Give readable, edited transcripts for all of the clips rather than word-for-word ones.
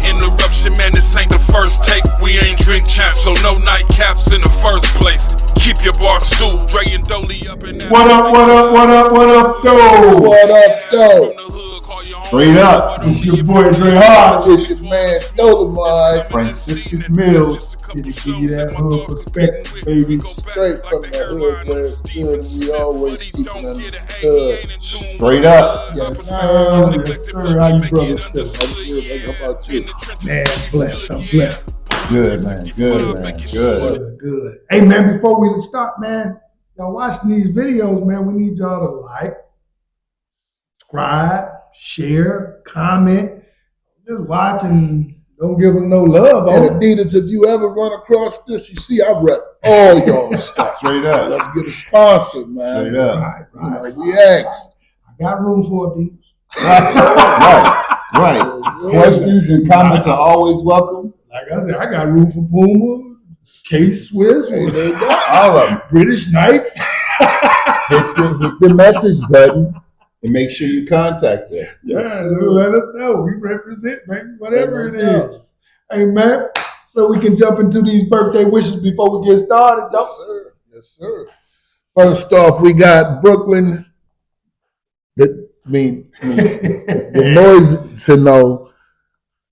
interruption, man, this ain't the first take. We ain't drink champs, so no nightcaps in the first place. Keep your bar stool, Dre and Dolly up in that. What up, though? What up, though? Straight up. It's your boy Dre Hart. It's your man Dolomite. Franciscus Mills. Here to give you that hood perspective, baby. Straight from the hood where it's good and we always keep it understood. Straight up. Yes, sir. How you brothers I'm feeling? good. How about you? Man, blessed. I'm blessed. Good, man. Good. Hey, man, before we start, man, y'all watching these videos, man, we need y'all to like, subscribe, share, comment. Just watch and don't give us no love. And Adidas, if you ever run across this, you see I rep all y'all stuff. Straight up. Let's get a sponsor, man. Straight up. Right. You know, we asked. I got room for Adidas. Right. Questions and comments are always welcome. Like I said, I got room for Puma, K-Swiss, All of them. British Knights. Hit the message button and make sure you contact us. Yeah, let us know. We represent, man, whatever it is. Hey, man, so we can jump into these birthday wishes before we get started. Yes, sir. First off, we got Brooklyn. The noise to know.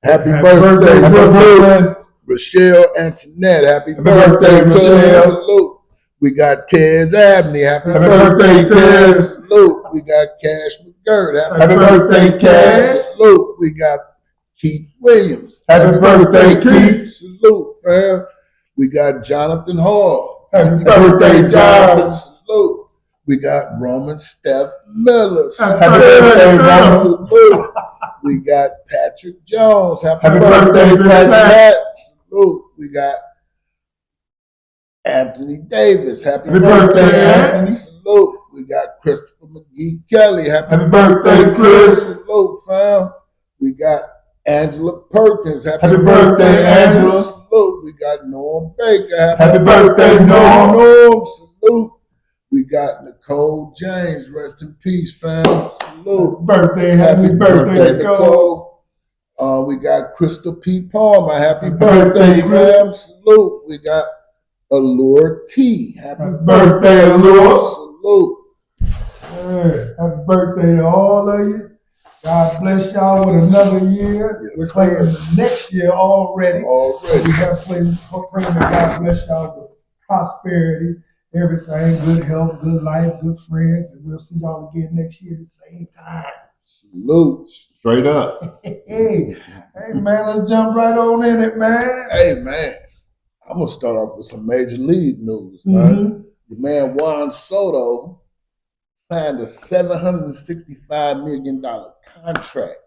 Happy birthday, Brooklyn. Rochelle Antoinette. Happy birthday, Rochelle. Salute. We got Tez Abney. Happy birthday, Tez. Salute. We got Cash McGirt. Happy birthday, Cash. Salute. We got Keith Williams. Happy birthday, Keith. Salute, fam. We got Jonathan Hall. Happy birthday, Jonathan. Salute. We got Roman Steph Miller. Happy birthday, Roman. Salute. We got Patrick Jones. Happy birthday, Patrick. Salute. We got Anthony Davis. Happy birthday, Anthony. Salute. We got Christopher McGee Kelly. Happy birthday, Chris. Salute, fam. We got Angela Perkins. Happy birthday, Angela. Salute. We got Norm Baker. Happy birthday, Norm. Salute. We got Nicole James. Rest in peace, fam. Salute. Happy birthday, Nicole. We got Crystal P. Palmer. Happy birthday, fam. Salute. We got Allure T. Happy birthday, Allure. Salute. Hey, happy birthday to all of you. God bless y'all with another year. Yes, We're claiming the next year already. Already. We got praying that God bless y'all with prosperity, everything, good health, good life, good friends, and we'll see y'all again next year at the same time. Salute. Straight up. Hey, man, let's jump right on in it, man. Hey, man. I'm going to start off with some major league news, man. Mm-hmm. The man Juan Soto signed a $765 million contract.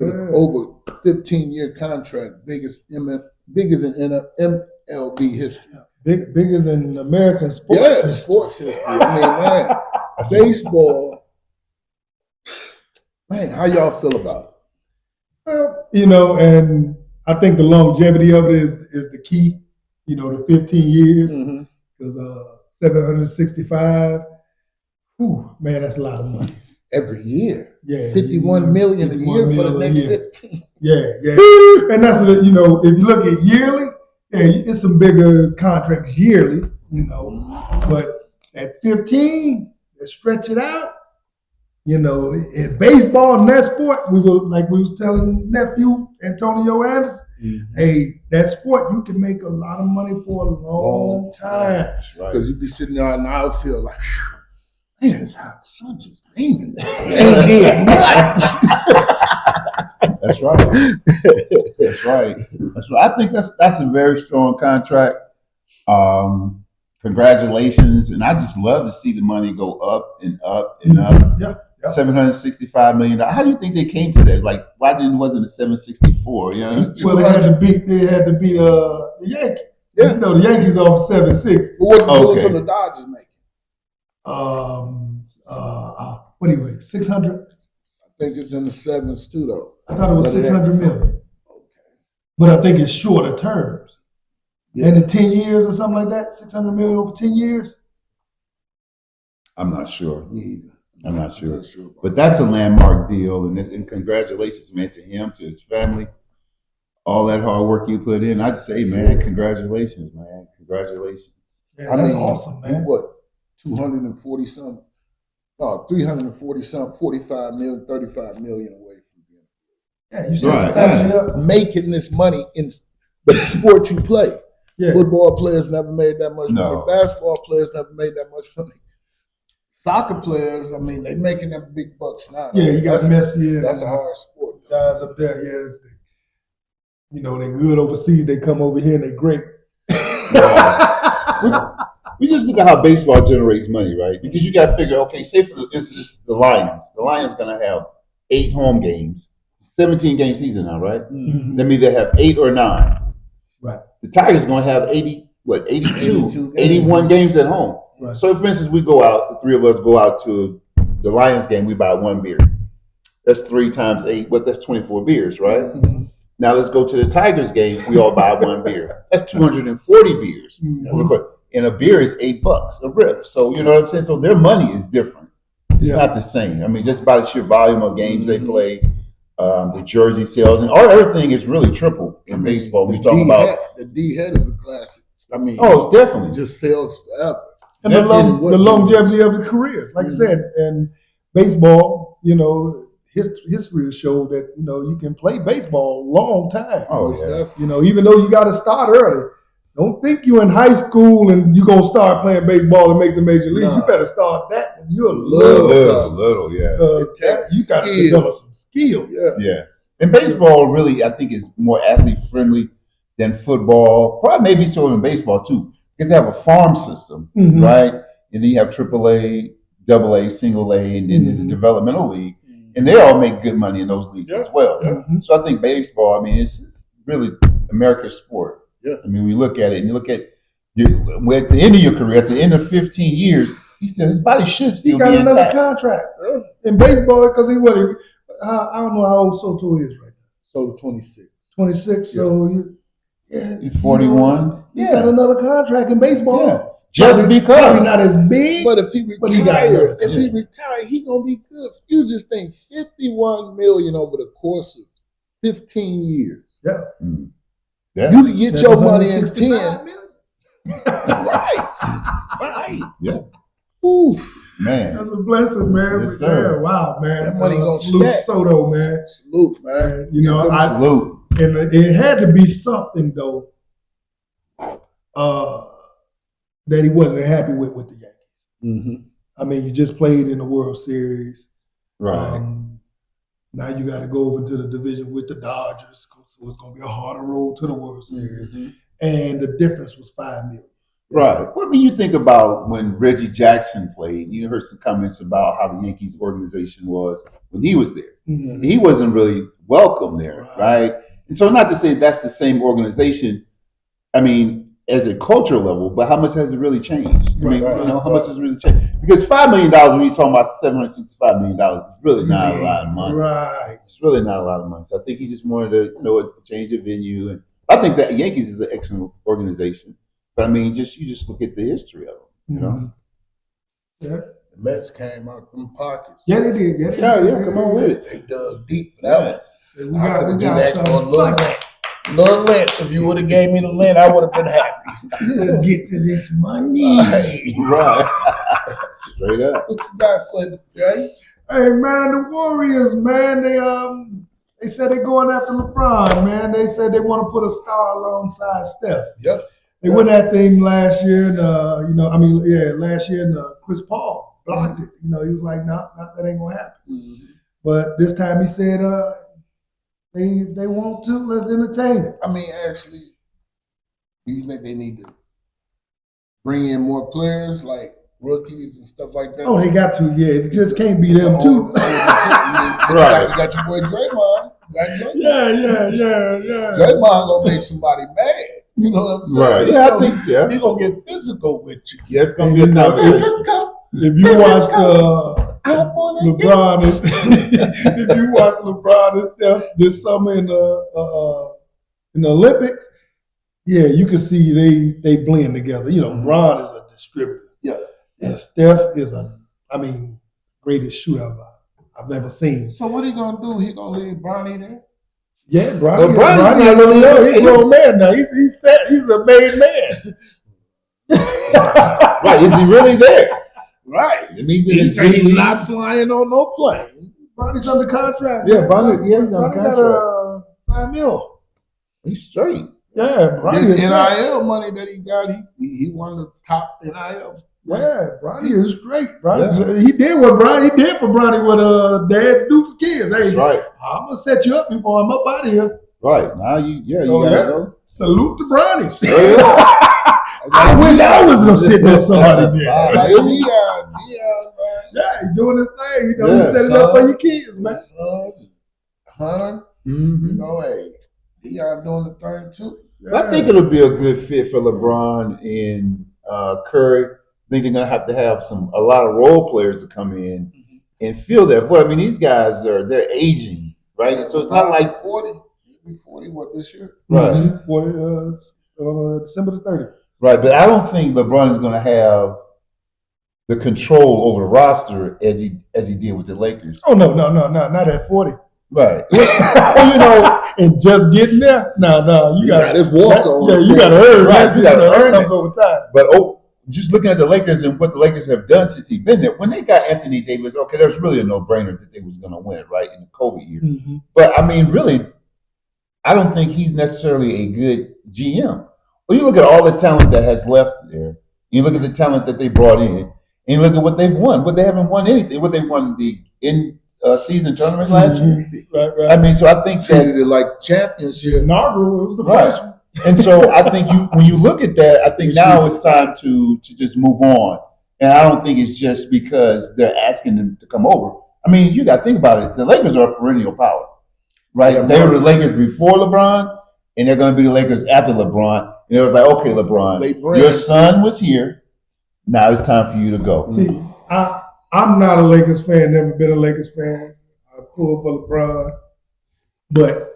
Over 15-year contract, biggest in MLB history. Bigger than American sports. Yeah, sports history. I mean, man, baseball. Man, how y'all feel about it? Well, and I think the longevity of it is the key. The 15 years, because 765. Whew, man, that's a lot of money. Every year. Yeah. 51 million a year for the next 15. Yeah. And that's what, if you look at yearly, it's some bigger contracts yearly, but at 15, they stretch it out. In baseball and that sport, we was telling nephew Antonio Anderson, hey, that sport, you can make a lot of money for a long time. Because you be sitting there in the outfield like, man, it's how the sun just beaming. That's right. That's right. I think that's a very strong contract. Congratulations. And I just love to see the money go up and up and up. Yeah. $765 million. How do you think they came to that? Like, why wasn't it 764? Well, they had to beat the Yankees. Yeah. The Yankees off 7-6. But what the the Dodgers making? What do you make? 600? I think it's in the sevens too, though. I thought it was 600 million. Okay. But I think it's shorter terms. Yeah. And in 10 years or something like that, 600 million over 10 years? I'm not sure. Me either. I'm not sure. But that's a landmark deal, and congratulations, man, to him, to his family. all that hard work you put in. I just say, man, congratulations, man. Congratulations. Yeah, I that's mean, awesome, you man. what, 240 something, 340 something, 45 million, 35 million away from being. Yeah, you set Right. your family up. Making this money in the sport you play. Yeah. Football players never made that much No. money. Basketball players never made that much money. Soccer players, I mean, they making them big bucks now. Yeah, you got That's- Messi. That's a hard sport. Guys up there, yeah. You know, they good overseas. They come over here and they great. We just look at how baseball generates money, right? Because you got to figure, okay, say for instance, the Lions. The Lions going to have 8 home games, 17 game season now, right? Mhm. That means they have 8 or 9. Right. The Tigers going to have 82, 82 81 games at home. Right. So, for instance, we go out, the 3 of us go out to the Lions game, we buy 1 beer. That's 3 times 8, but that's 24 beers, right? Mhm. Now let's go to the Tigers game, we all buy 1 beer. That's 240 beers. Mhm. And a beer is $8 a rip. So, you know what I'm saying? So their money is different. It's not the same. I mean, just by the sheer volume of games they play, the jersey sales, and everything is really triple in baseball. When you talk about the D head is a classic. I mean, oh, it's definitely it just sells forever. And the, Definitely the longevity of the careers. Like I said, and baseball, you know, history has showed that, you know, you can play baseball a long time. Oh, Most yeah. definitely. You know, even though you got to start early. Don't think you're in high school and you're going to start playing baseball and make the major league. Nah. You better start that when you're Little, yeah. Because It takes you got to skill. develop some skill. Yeah. Yeah. And baseball really, I think, is more athlete friendly than football. Probably maybe so in baseball too. Because they have a farm system, Mhm. right? And then you have AAA, AA, single A, and then the developmental league. And they all make good money in those leagues as well. Mhm. So I think baseball, I mean, it's really America's sport. Yeah. I mean, we look at it and you look at at the end of your career, at the end of 15 years, his body should He still got be another intact. contract in baseball because I don't know how old Soto is right now. So the 26. 26. So He's 41. He got another contract in baseball. Yeah. Just Probably because. not as big. But if he But he got retire, another if he retire, he gonna be good. You just think 51 million over the course of 15 years. Yeah. Mm. Yeah. You can get your money in 10. 765 million. Right. Yeah. Ooh. Man. That's a blessing, man. Yes, But sir. yeah, wow, man. That money gonna salute stack. Soto, man. Salute, man. And, you know, Salute. and it had to be something though that he wasn't happy with the Yankees. Mm-hmm. I mean, you just played in the World Series. Right. Now you got to go over to the division with the Dodgers, so it's going to be a harder road to the World Series. Mm-hmm. And the difference was $5 million. Right. What do you think about when Reggie Jackson played? You heard some comments about how the Yankees organization was when he was there. Mm-hmm. He wasn't really welcome there, right? And so, not to say that's the same organization. I mean, as a cultural level, but how much has it really changed? I mean, Right, you know, how right. much has it really changed? Because $5 million, when you're talking about $765 million, is really not a lot of money. Right. It's really not a lot of money. So I think he just wanted to, you know, change the venue, and I think that Yankees is an excellent organization. But I mean, you just look at the history of them, you know. Yeah. The Mets came out from pockets. Yeah, they did. Yeah, Yeah, come on with it. They dug deep for that one. Yes. We I got, could we have got just asked for a something. little lint. If you would have gave me the lint, I would have been happy. Let's get to this money. Right. Straight up. What you got for the day? Hey man, the Warriors, man, they said they're going after LeBron, man. They said they want to put a star alongside Steph. Yep. They went after him last year, and last year, and Chris Paul blocked it. You know, he was like, "No, that ain't gonna happen." Mm-hmm. But this time he said, they want to. Let's entertain it. I mean, actually, do you think they need to bring in more players like rookies and stuff like that? Oh, they got to. Yeah, it just can't be them So, too. Right. You got your boy Draymond. Yeah. Draymond gonna make somebody mad. You know what I'm saying? Right. Yeah, I think, yeah. He gonna get physical with you. Yeah, it's going to be a You know, conversation. Physical. If you watch I wanna get LeBron, if you watch LeBron and Steph this summer in the Olympics, yeah, you can see they blend together. You know, LeBron is a distributor. Yeah. And Steph is greatest shooter I've ever seen. So what he gonna do? He gonna leave Bronny there? Yeah, Bronny. But Bronny's Bronny not really young. He's a grown man now. He's set. He's a made man. Right? Is he really there? Right. It means that He's not flying on no plane. Bronny's under contract. Yeah, Bronny. Yeah, he's on Bronny got contract. $5 million. He's straight. Yeah, Bronny The is set. NIL money that he got, he one of the top NIL. Yeah, Bronny is straight. Bronny, he did what Bronny did for Bronny what dads do for kids. Hey, That's right. I'm gonna set you up before I'm up out of here. Right. Now you So, gotta yeah. go. Salute to Bronny. Yeah. I wish I was gonna sit up somebody there. Like, Dion, man. Yeah, he's doing his thing. You know, Yeah, he set it up for your kids, man. Hunter, Mhm. you know, hey, Dion doing the thing too. I think it'll be a good fit for LeBron and Curry. I think they're gonna have to have a lot of role players to come in and fill that. But I mean, these guys they're aging, right? So it's not like 40. He'll be 40 this year? right, Mhm. For December the 30th. right. But I don't think LeBron is gonna have the control over the roster as he did with the Lakers. Oh no, not at 40. Right. Well, you know, And just getting there. No, you got his walk on. Yeah, you got to earn Right, that. you gotta that earn comes it. over time. but just looking at the Lakers and what the Lakers have done since he's been there, when they got Anthony Davis, okay, there was really a no-brainer that they was gonna win, right, in the COVID year. Mm-hmm. But I mean, really, I don't think he's necessarily a good GM. Well, you look at all the talent that has left there. You look at the talent that they brought in, and you look at what they've won. But they haven't won anything. What they won the season tournament last year. Right. I mean, so I think Treated that, it like championship. Inaugural, it was the Right. first one. and so I think when you look at that, I think now it's time to just move on. And I don't think it's just because they're asking them to come over. I mean, you got to think about it. The Lakers are a perennial power, right? Yeah, They were the Lakers before LeBron, and they're going to be the Lakers after LeBron. And it was like, okay, They LeBron, brand- your son was here. Now it's time for you to go. See, I'm not a Lakers fan, never been a Lakers fan. I pull for LeBron. But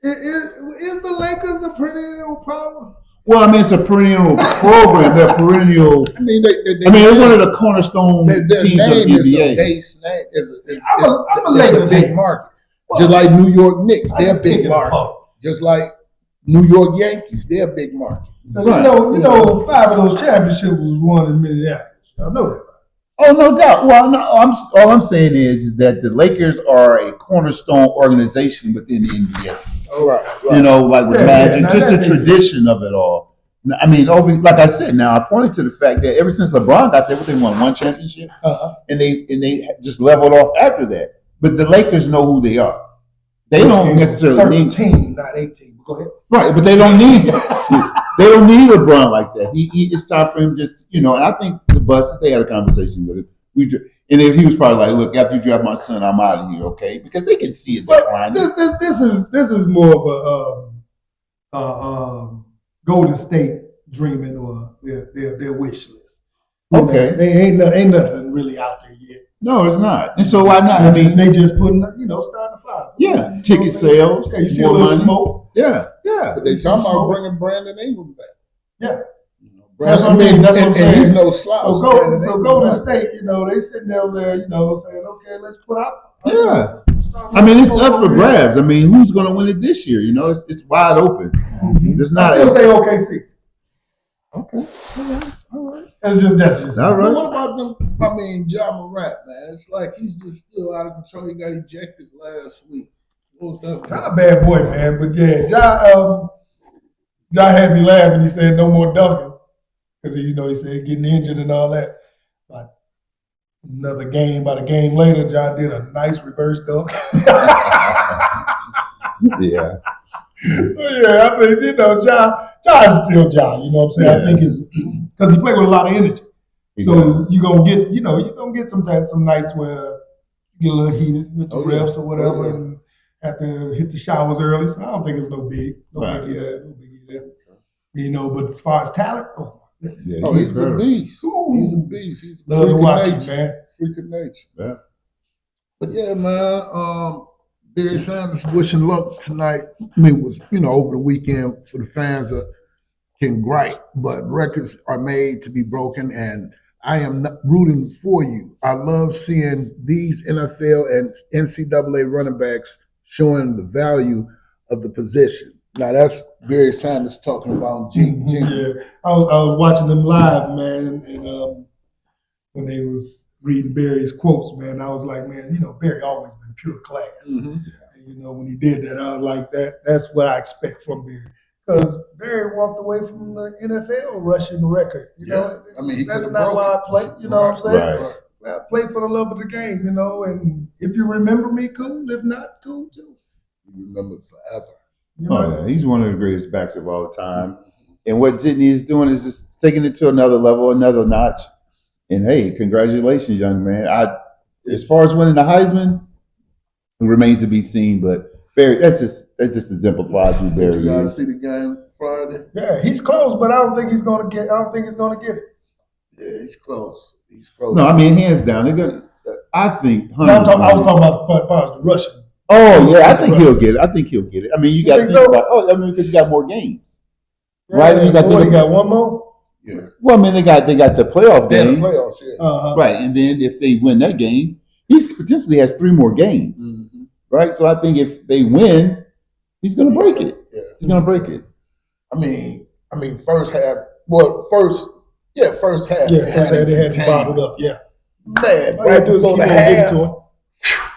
is the Lakers a perennial power? Well, I mean, it's a perennial program. They're perennial. I mean, They're one of the cornerstone their teams of the name is a NBA. base name. I'm a It's Lakers big fan. market. Just like New York Knicks, they're I'm big picking market. them up. Just like New York Yankees, they're big market. Right. You know, 5 of those championships was won in Minneapolis. Y'all know that. Oh, no doubt. Well, no, all I'm saying is that the Lakers are a cornerstone organization within the NBA. All right. You know, like with Yeah, Magic, now just the that- tradition of it all. I mean, like I said, now I pointed to the fact that ever since LeBron got there, they won one championship, and they just leveled off after that. But the Lakers know who they are. They don't necessarily need 13, not 18. Go ahead. right, but they don't need they don't need LeBron like that. It's time for him just and I think the Buses they had a conversation with him. And if he was probably like, look, after you draft my son, I'm out of here, okay? Because they can see it But decline. this is more of a Golden State dreaming or their wish list. You know, Okay. they ain't nothing really out there yet. No, it's not. And so why not? I mean, they just putting starting the fire. yeah, ticket sales, Okay, you see a more little money. smoke. Yeah. But they talking about bringing Brandon Ingram back. Yeah. Brandon, That's what I mean. That's what I'm and saying. he's no slouch. So Brandon Golden Ingram. State, they sitting down there, saying, okay, let's put out. Yeah. I mean, it's up for grabs. I mean, who's going to win it this year? It's wide open. There's not I still a say OKC. Okay. All right. That's just all But right. what about them? I mean, Ja Morant, man. It's like he's just still out of control. He got ejected last week. What was that? Ja a bad boy, man. But yeah, Ja had me laughing. He said no more dunking because he said getting injured and all that. But about a game later, Ja did a nice reverse dunk. Yeah. So yeah, I think Ja is still Ja. You know what I'm saying? Yeah. I think it's because he played with a lot of energy. He So does. you're gonna get some nights where you get a little heated with the Oh, yeah. reps or whatever, Oh, yeah. and have to hit the showers early. So I don't think it's no biggie there. But as far as talent, Yeah, Oh, he's a beast. Ooh. He's a beast. He's a love to freak of watch him, nature. man. Freak of nature. Yeah. But yeah, man. Barry Sanders wishing luck tonight. I mean, it was over the weekend for the fans of King Gripe, but records are made to be broken, and I am not rooting for you. I love seeing these NFL and NCAA running backs showing the value of the position. Now that's Barry Sanders talking about Gene. Yeah, I was watching them live, man, and when they was reading Barry's quotes, man, I was like, man, Barry always been pure class. And, when he did that, I was like, that's what I expect from Barry. Because Barry walked away from the NFL rushing record. I mean, that's not why I play. You know what I'm saying? Right. I play for the love of the game, and if you remember me, cool. If not, cool too. You remember forever. Oh, yeah. He's one of the greatest backs of all time. And what Jitney is doing is just taking it to another level, another notch. And hey, congratulations, young man. As far as winning the Heisman, it remains to be seen. But Barry, that's just exemplifies who Barry You gotta is. see the game Friday. Yeah, he's close, but I don't think he's gonna get it. Yeah, he's close. He's close. No, I mean hands down. They're gonna. I think. No, I was talking about the rushing. Oh yeah, I think he'll get it. I think he'll get it. I mean, you got to think think so? about. Oh, I mean, because you got more games, Yeah, right? You got he got one more. Yeah. Well, I mean, they got the playoff Yeah, the game, playoffs, yeah. right? And then if they win that game, he potentially has 3 more games, right? So I think if they win, he's going to break it. Yeah. He's going to break it. I mean, first half. Well, first half. Yeah, they had it bottled up. Yeah, Man, all you right gotta do is before keep the on getting half. to it.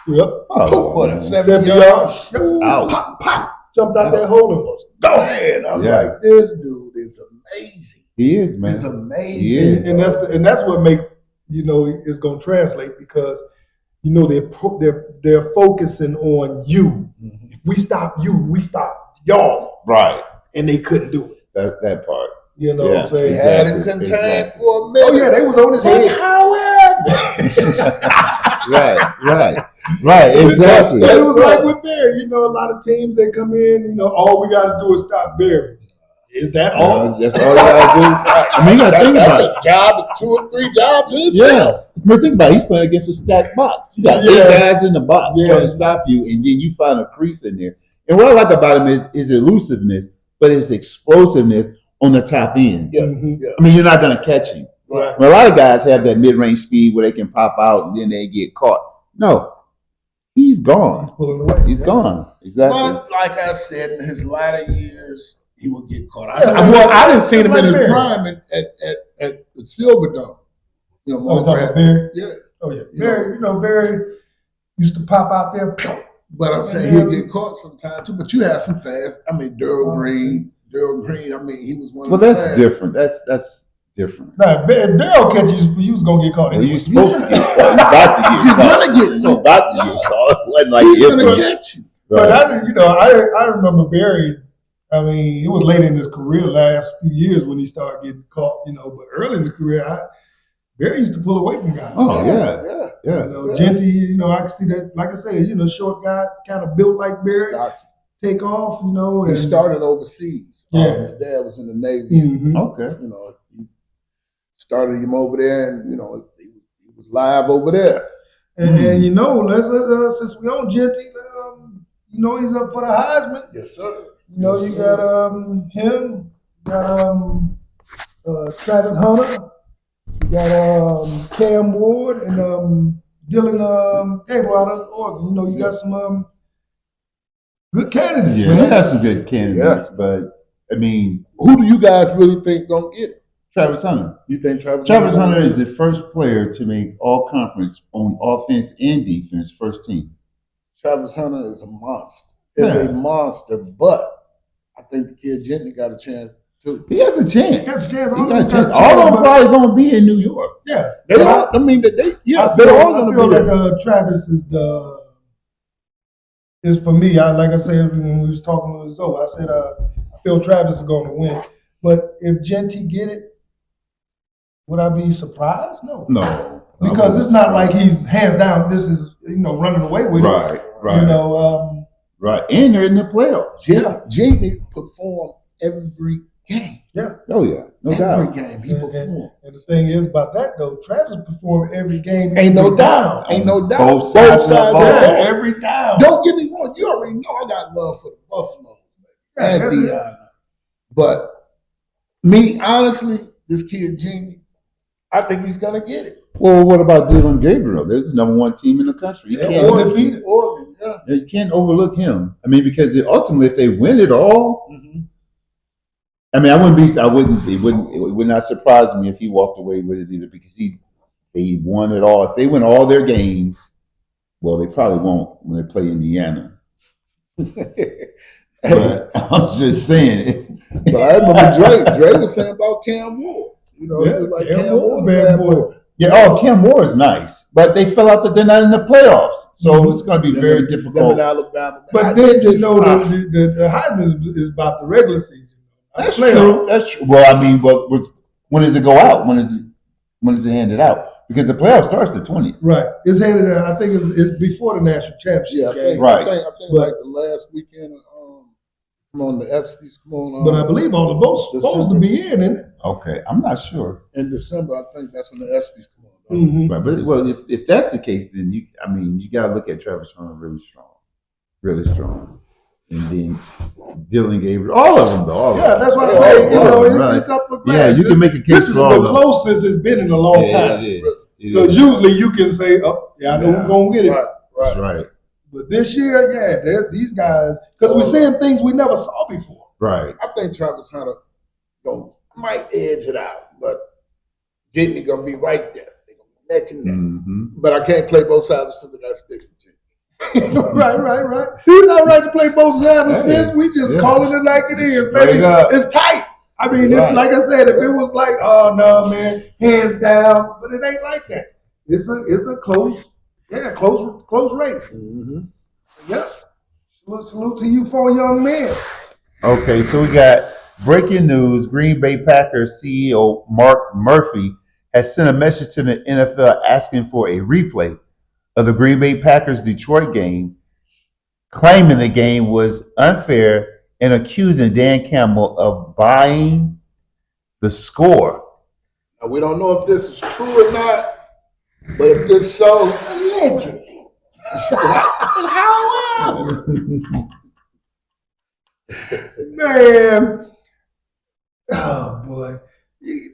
Yep. Oh, What a man. 70 70 yards. yards. Out. Pop, pop. Jumped out that hole and was gone. Man, I'm Yeah. like, this dude is amazing. He is, man. It's amazing. He is. And that's what makes it's going to translate because they're focusing on you. If we stop you, we stop y'all, Right. and they couldn't do it. That part. You know Yeah, what I'm saying? He had him Exactly, contained exactly. for a minute. Oh yeah, they was on his head. Right. Exactly. It was like with Barry. A lot of teams they come in. All we got to do is stop Barry. Is that all? That's all you got to do. I mean, you got to think about it. That's a job, 2 or 3 jobs in Yeah. itself. I mean, think about it. He's playing against a stacked box. You got 8 Yes. guys in the box Yes. trying to stop you, and then you find a crease in there. And what I like about him is elusiveness, but his explosiveness on the top end. Yeah. Mhm. Yeah. I mean, you're not going to catch him. Right. I mean, a lot of guys have that mid-range speed where they can pop out and then they get caught. No, he's gone. He's pulling away. He's gone. Exactly. But like I said, in his latter years, he will get caught. Yeah, I didn't see him in his Barry. prime at the Silverdome. Oh, talking about Barry? Yeah. Oh yeah, Barry. Barry used to pop out there. Pew. But I'm saying he'll get caught sometime too. But you have some fast. I mean, Daryl Green. I mean, he was one. Well, of the that's fastest. different. That's different. Nah, Daryl catch you was gonna get caught. Well, Anyway. you supposed to get caught. You about to get caught. You about to get caught. It wasn't like He's if gonna but- catch you. But Right. I remember Barry. I mean, it was late in his career, last few years when he started getting caught. But early in his career, Barry used to pull away from guys. Oh yeah, Yeah. yeah. Genty, I can see that. Like I said, short guy, kind of built like Barry, Stocky. take off. He And started overseas. Yeah. His dad was in the Navy. Mhm. Okay. He started him over there, and he was live over there. And let's since we on Genty, he's up for the Heisman. Yes, sir. You got him, you got Travis Hunter, you got Cam Ward and Dylan Gabriel out of Oregon. You got some good candidates, Yeah, he man. has some good candidates, but I mean, Who do you guys really think gonna get it? Travis Hunter. You think Travis Hunter is the first player to make all conference on offense and defense first team. Travis Hunter is a monster. Yeah. Is a monster, but I think the kid Gentry got a chance too. He has a chance. That's a chance. He got a chance. All of them probably going to be in New York. Yeah. They all, I mean, they're all I going feel to be like there. Travis is for me. Like I said when we was talking with Zoe, I said I feel Travis is going to win. But if Genty get it, would I be surprised? No. No. Because it's not like he's hands down. This is running away with it. Right. Right. And they're in the playoffs. Gentry performed every game. Oh, yeah. No Every doubt. game he And performed. the thing is about that though, Travis performed every game. Ain't no every doubt. Ain't no doubt. Both sides of the ball. down. Yeah. Every down. Don't get me wrong. You already know I got love for the Buffalo and Yeah, Deion. But me, honestly, this kid Genie, I think he's gonna get it. Well, what about Dylan Gabriel? They're the number 1 team in the country. You Yeah, can't Oregon. Oregon, yeah. You can't overlook him. I mean, because ultimately, if they win it all, I mean, it would not surprise me if he walked away with it either, because they won it all. If they win all their games, well, they probably won't when they play Indiana. But I'm just saying. But I remember Dre was saying about Cam Moore. You know, Yeah, he was like Cam Cam Moore, Moore, bad boy. Yeah, Cam Moore is nice, but they fell out that they're not in the playoffs, so it's going to be very Them difficult. in Alabama. But then you know the Heisman is about the regular season. That's true. That's true. Well, I mean, when does it go out? When is it handed out? Because the playoff starts the 20th. Right. It's handed out. I think it's before the national championship. Yeah, I think, Right. I think like the last weekend. Come on, the ESPYs. Come on. But I believe all the votes supposed to be in it. Okay, I'm not sure. In December, I think that's when the ESPYs come on. Mm-hmm. Right, but well, if that's the case, then you got to look at Travis Hunter really strong, and then Dylan Gabriel, all of them though. Yeah, that's what I'm saying. You know, it's up for grabs. Yeah, you can make a case This is for all the of them. closest it's been in a long time. It is. Because usually you can say, "Oh, yeah, I know who's gonna get it." That's right. But this year, yeah, these guys, because we're seeing things we never saw before. Right. I think Travis Hunter might edge it out, but Jimmy gonna be right there. They're gonna be neck and neck. Mm-hmm. But I can't play both sides of the that sticks with Jimmy. Right. It's all right to play both sides of the fence. We just calling it like it is, baby. It's tight. I mean, like I said, if it was like, oh no, man, hands down, but it ain't like that. It's a close race. Mm-hmm. Yep. Salute to you, 4 young men. Okay, so we got breaking news. Green Bay Packers CEO Mark Murphy has sent a message to the NFL asking for a replay of the Green Bay Packers Detroit game, claiming the game was unfair and accusing Dan Campbell of buying the score. Now, we don't know if this is true or not, but if this is so, Allegedly. Man. Oh boy.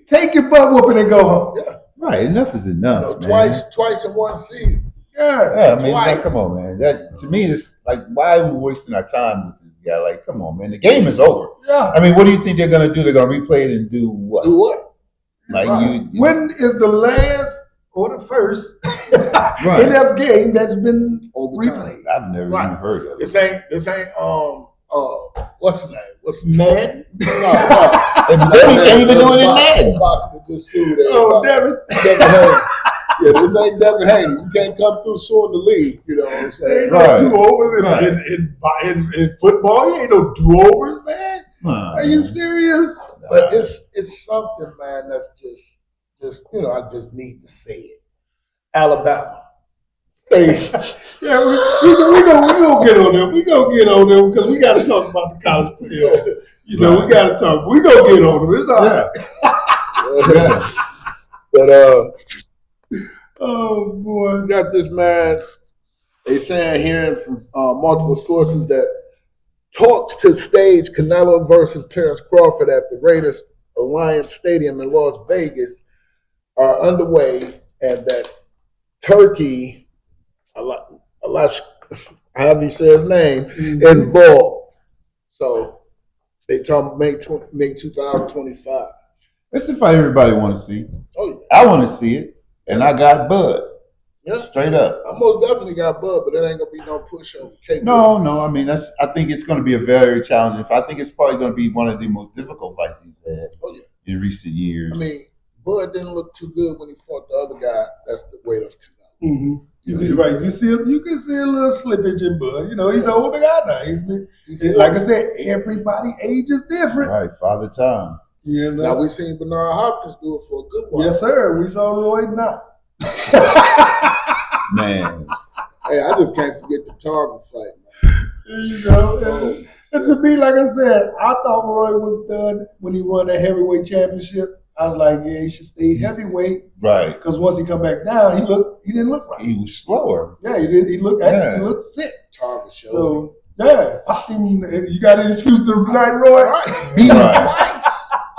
Take your butt whooping and go home. yeah. Right, enough is enough. Twice in one season. Yeah, I mean, like, twice. come on, man. That to me is like, why are we wasting our time with this guy? Like, come on, man. The game is over. Yeah. I mean, what do you think they're gonna do? They're gonna replay it and do what? Do what? Like Right. When is the last or the first Right. NF game that's been Overtime. replayed? I've never even heard of it. This ain't what's the name? What's the Madden? No. And then you can't even do it in Madden. Boxing just sued Oh, everybody. Devin. Devin Haney. Yeah, this ain't Devin Haney. You can't come through suing the league. You know what I'm saying? Ain't Right. no do-overs Right. in football. You ain't no do-overs, man. Are you serious? But it's something, man. That's just I just need to say it. Alabama. Hey, Yeah, we gonna get on them. We gonna get on them because we got to talk about the college playoff. You know, we got to talk. We gonna get on them. It's all right. Yeah. but Oh boy. we got this man. They saying hearing from multiple sources that talks to stage Canelo versus Terrence Crawford at the Raiders Alliance Stadium in Las Vegas are underway, and that Turkey, however you say his name, involved. So they talking May 2025. It's the fight everybody want to see. Oh I want to see it, and I got Bud. yeah, Straight up. I most definitely got Bud, but it ain't gonna be no pushover. No. I mean, I think it's going to be a very challenging fight. I think it's probably going to be one of the most difficult fights he's had Oh yeah. in recent years. I mean, Bud didn't look too good when he fought the other guy. That's the weight of Canelo. Mm-hmm. Right, you can see a little slippage in Bud. You know, he's an older guy now. Like I said, everybody age is different. right, Father Time. You know? Now we seen Bernard Hopkins do it for a good while. Yes, sir. We saw Roy not. Man. Hey, I just can't forget the Tarver fight. You know, and to me, like I said, I thought Roy was done when he won that heavyweight championship. I was like, yeah, he should stay heavyweight Right. because once he come back down, he didn't look right. He was slower. Yeah, he did. He looked sick. Tarver showed. So yeah, I mean, you got an excuse to deny Roy? Right. Beat him twice.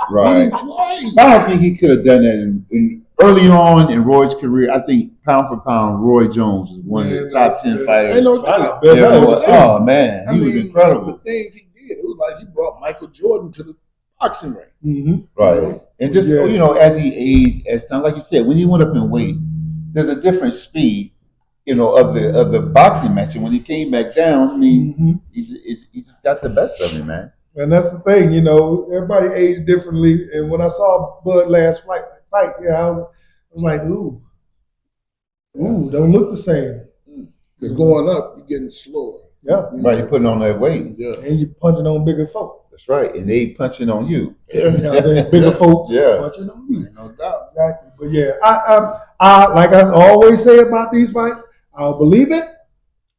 Beat Right. him twice. I don't think he could have done that early on in Roy's career. I think pound for pound, Roy Jones is one of the top 10 fighters. Ain't no Probably doubt. the best Yeah, I ever well, seen. oh man, I he was mean, incredible. The things he did, it was like he brought Michael Jordan to the boxing ring. Mm-hmm. Right. And just, Yeah. you know, as he aged, as time, like you said, when he went up in weight, there's a different speed, you know, of the boxing match. And when he came back down, I mean, Mm-hmm. he just got the best of him, man. And that's the thing, you know, everybody aged differently. And when I saw Bud last fight, yeah, I was like, ooh, don't look the same. You're going up, you're getting slower. Yeah. You Right, know? you're putting on that weight. Yeah. And you're punching on bigger folk. That's right. And they punching on you. You know what I'm saying? Bigger folks Yeah. punching on you. Ain't no doubt. Exactly. But yeah, I like I always say about these fights, I'll believe it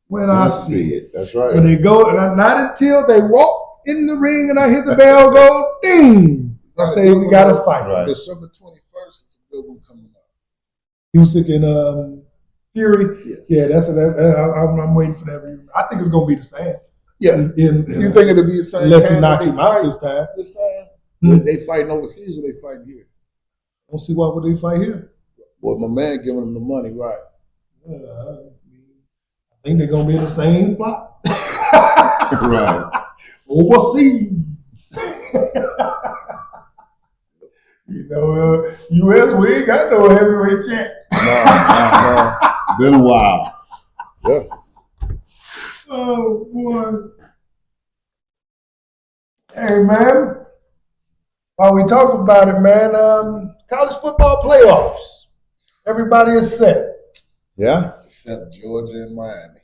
when I see it. That's right. When they go, and not until they walk in the ring and I hear the bell go ding, I say we got to fight. Right. December 21st is a good one coming up. Usyk and Fury. Yes. Yeah, I'm waiting for that. I think it's gonna be the same. Yeah. You You think it'll be the same unless he time knock that they him out fight this time? this time? Hmm? They fighting overseas or they fighting here? Don't see why would they fight here. Well, my man giving them the money, right? I think they're gonna be in the same plot. Right. Overseas. You know, U.S. we ain't got no heavyweight champs. No. Been a while. Yeah. Oh boy. Hey man, while we talk about it, man, college football playoffs. Everybody is set. Yeah. Except Georgia and Miami.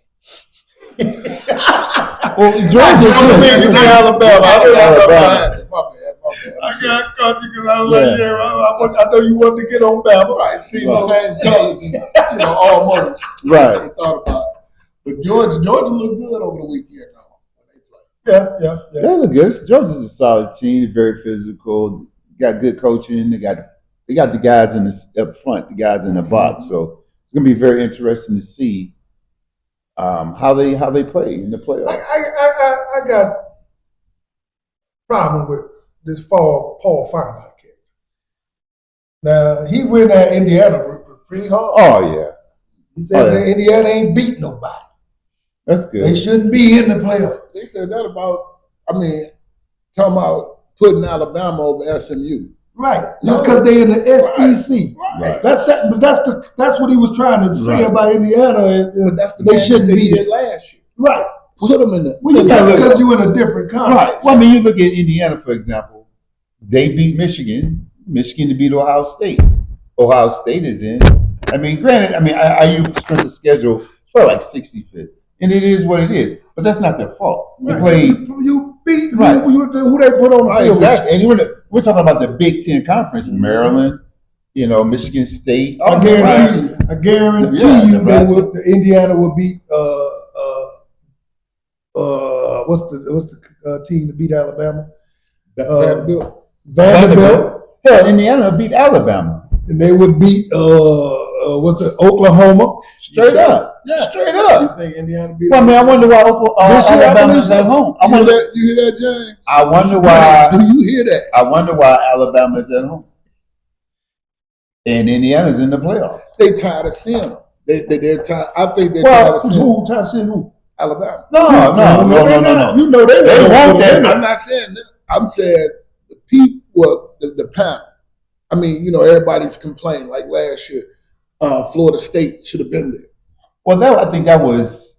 Well, Georgia beat Alabama. My bad. I caught you because I was Yeah. I know you wanted to get on Bama. Right, see Right. the same colors and all mothers. Right. They thought about it. But Georgia looked good over the weekend though when they played. Yeah. They look good. Georgia's a solid team. Very physical. Got good coaching. They got the guys in the up front, the guys in the box. So it's gonna be very interesting to see how they play in the playoffs. I got a problem with this Paul Feinberg kid. Now he went at Indiana pretty hard. Oh yeah, He said yeah. that Indiana ain't beat nobody. that's They good. shouldn't be in the playoffs. They said that about, talking about putting Alabama over SMU. Right. Just because they in the SEC. Right. That's what he was trying to say Right. about Indiana. But that's the They madness shouldn't they be did last year. Right. Put them in the. Well, that's because you're in a different conference. Right. Well, I mean, you look at Indiana, for example. They beat Michigan. Michigan to beat Ohio State. Ohio State is in. I mean, granted, IU strength of schedule for like 65th, and it is what it is. But that's not their fault. They Right. played You beat Right. who they put on the right, field. exactly, and we're talking about the Big Ten Conference: Maryland, Michigan State. I guarantee Yeah, you Nebraska. that Indiana will beat what's the team that beat Alabama? Vanderbilt. Hell, Indiana beat Alabama. And they would beat Oklahoma. Straight up. Yeah. Straight You up. think Indiana beat? Well, I mean, I wonder why This year, I Alabama's believe at so. home. You hear that, James? I wonder why. Do you hear that? I wonder why Alabama's at home. And Indiana's in the playoffs. They tired of seeing them. They're tired. I think they're Well, tired of seeing who? Time to see who? Alabama. No. You know they They want that. I'm not saying that. I'm saying the people, the panel. Everybody's complaining like last year. Florida State should have been there. Well, I think that was.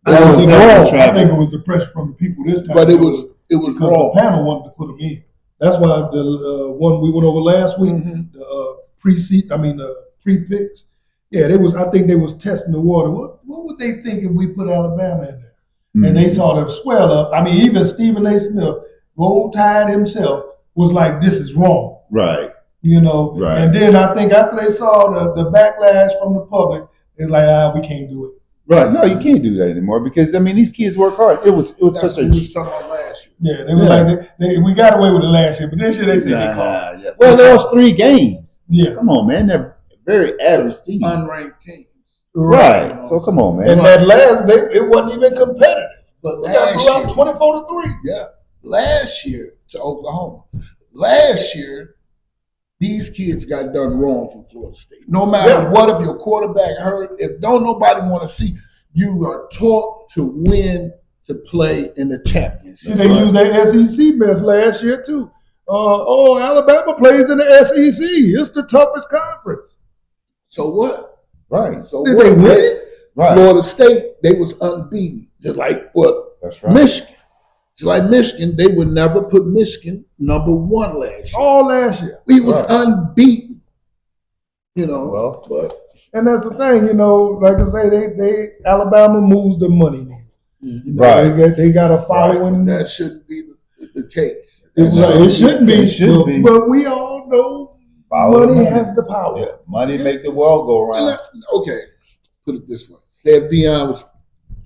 I don't think that was I travel. think it was the pressure from the people this time. But it was because wrong. the panel wanted to put them in. That's why the one we went over last week, the pre-picks. Yeah, I think they was testing the water. What would they think if we put Alabama in there? And they saw the swell up. I mean, even Stephen A. Smith, Roll Tide himself, was like, "This is wrong." Right. Right. And then I think after they saw the backlash from the public, it's like, we can't do it. Right. No, you can't do that anymore because these kids work hard. It was That's such what a. we was talking about last year. Yeah, they were like, we got away with it last year, but this year they said they called. Yeah. Well, they lost 3 games. Yeah. Come on, man. They're very average team. Unranked teams. Right. So come on, man. And that last, it wasn't even competitive. But They got last blew out year, 24-3. yeah, last year to Oklahoma. Last year, these kids got done wrong from Florida State. No matter what, if your quarterback hurt, if don't nobody want to see, you are taught to win, to play in the championship. See, they used their SEC mess last year too. Alabama plays in the SEC. It's the toughest conference. So what? Right. So Did what? they win it? Right. Florida State, they was unbeaten, just like what? That's right. Michigan. Just like Michigan, they would never put Michigan number 1 last year. All last year. We was Right. unbeaten. You know, Well, but And that's the thing, like I say, they Alabama moves the money needle. You know, Right. They got a following. that shouldn't be the case. It shouldn't be. It should be. But we all know Follow money the has the power. Yeah, money make the world go round. Okay, put it this way. Say if Deion was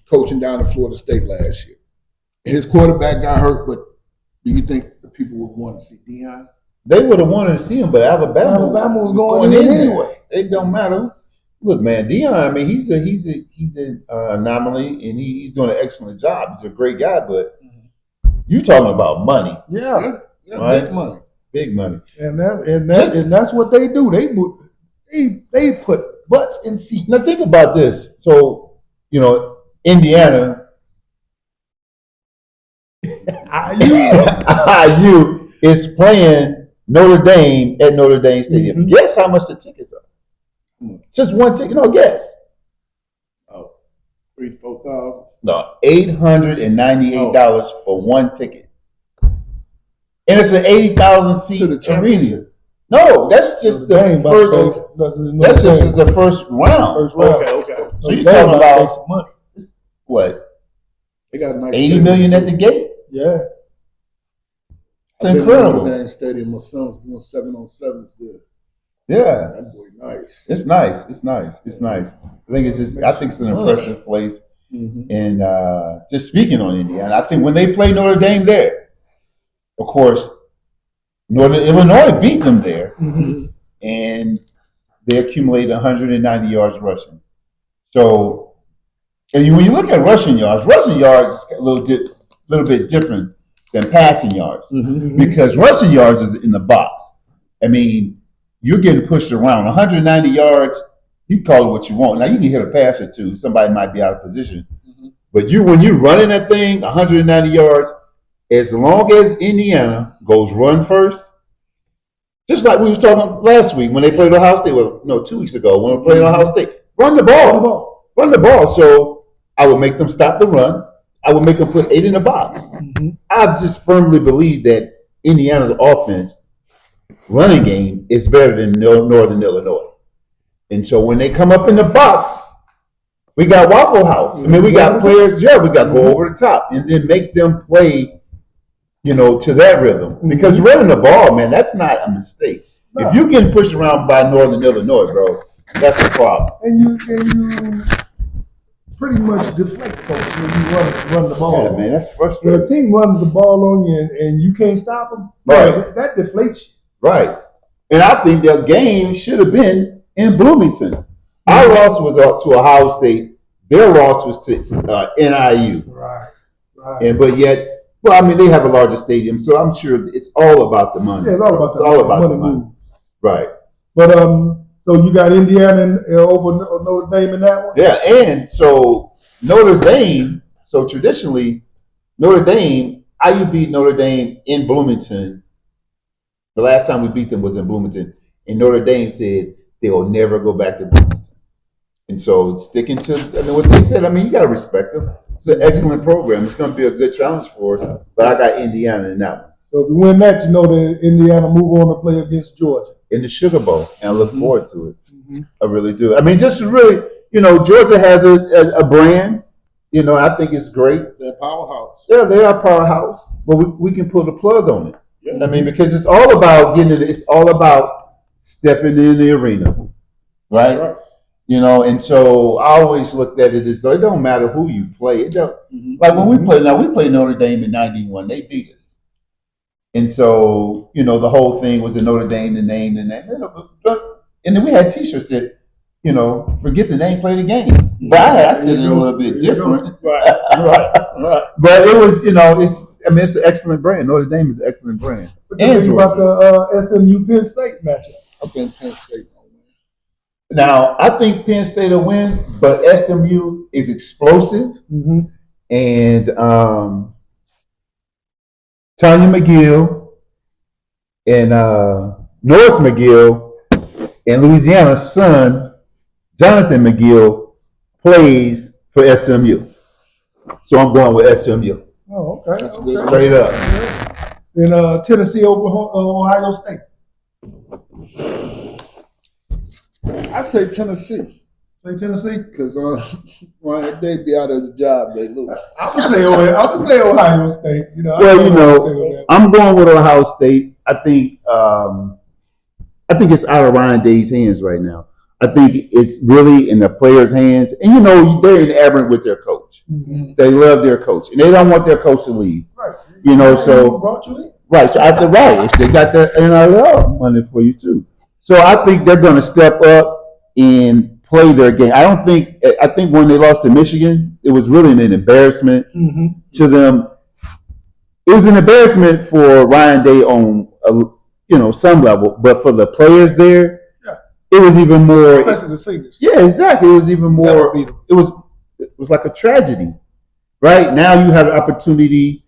coaching down at Florida State last year, his quarterback got hurt, but do you think the people would want to see Deion? They would have wanted to see him, but Alabama was going in there. anyway. It don't matter. Look, man, Deion. I mean, he's an anomaly, and he's doing an excellent job. He's a great guy, but you talking about money, Yeah. Right. Big money. big money. And that's what they do. They put butts in seats. Now think about this. So Indiana, IU is playing Notre Dame at Notre Dame Stadium. Mhm. Guess how much the tickets are? Just one ticket. No, guess. Oh, 3,000-4,000. No, $898 for one ticket, and it's an 80,000 seat To the arena. championship? No, that's just the Dame about first. to go- That's just the first round. First round. Okay. So you're Dame talking about to make about some money. what? They got a nice 80 million at the gate. Yeah. It's I've been to incredible. Notre Dame Stadium. My son's doing 7-on-7s there. Yeah. That boy nice. It's nice. It's nice. It's nice. I think it's an impressive place. Mm-hmm. And just speaking on Indiana, I think when they play Notre Dame there, of course, Northern Illinois beat them there, Mhm. and they accumulated 190 yards rushing. So, and when you look at rushing yards is a little bit different than passing yards. Mm-hmm. Because rushing yards is in the box. I mean, you're getting pushed around. 190 yards, you call it what you want. Now you can hit a pass or two. Somebody might be out of position. Mm-hmm. But when you're running that thing, 190 yards, as long as Indiana goes run first, just like we was talking last week when they played Ohio State, 2 weeks ago when we played Ohio State, run the ball. Run the ball. So I would make them stop the run. I would make them put 8 in the box. Mhm. I just firmly believe that Indiana's offense running game is better than Northern Illinois. And so when they come up in the box, we got Waffle House. I mean, we got players, we got go over the top and then make them play, to that rhythm. Because running the ball, man, that's not a mistake. No. If you get pushed around by Northern Illinois, bro, that's a problem. And you pretty much deflect folks when you run the ball. Yeah, man, that's When a frustrating. team runs the ball on you and you can't stop them, Right. that deflates you. Right. And I think their game should have been in Bloomington. Our loss was to Ohio State. Their loss was to NIU. Right. But yet, they have a larger stadium, so I'm sure it's all about the money. Yeah, it's all about It's all about the money. money. Right. But so you got Indiana over Notre Dame in that one? Yeah, and so Notre Dame, so traditionally, Notre Dame, IU beat Notre Dame in Bloomington. The last time we beat them was in Bloomington, and Notre Dame said they will never go back to Bloomington. And so sticking to what they said, you got to respect them. It's an excellent program. It's going to be a good challenge for us, but I got Indiana in that one. So if you win that, that Indiana move on to play against Georgia. In the Sugar Bowl, and I look forward to it. Mm-hmm. I really do. Just really, Georgia has a brand, I think it's great. They're powerhouse. Yeah, they are a powerhouse, but we can pull the plug on it. Yeah. Because it's all about it's all about stepping in the arena, right? That's right. And so I always looked at it as though it don't matter who you play. It don't, Mm-hmm. like when we played Notre Dame in '91, they beat us. And so, the whole thing was a Notre Dame, the name. And then we had T-shirts that, forget the name, play the game. But I said it a little bit different. Right. But it was, I mean, it's an excellent brand. Notre Dame is an excellent brand. What do you think about the SMU Penn State matchup? I think Penn State gonna win. Now, I think Penn State will win, but SMU is explosive, and Tanya McGill and Norris McGill and Louisiana's son, Jonathan McGill, plays for SMU. So I'm going with SMU. Oh, okay. That's good. Straight up. And Tennessee over Ohio State. I say Tennessee Say Tennessee. because when they be out of the job, they lose. I would say Ohio State. You know. Well, I you Ohio know, State on that. I'm going with Ohio State. I think it's out of Ryan Day's hands right now. I think it's really in the players' hands. And, you know, they're enamored with their coach. They love their coach. And they don't want their coach to leave. Right. You know, so Brought you in. right. So after they got their NIL money for you too. So I think they're going to step up and play their game. I think when they lost to Michigan, it was really an embarrassment to them. It was an embarrassment for Ryan Day on some level, but for the players there, it was even more. Especially the seniors. Yeah, exactly. It was even more. Beat 'em. It was like a tragedy. Right now, you have an opportunity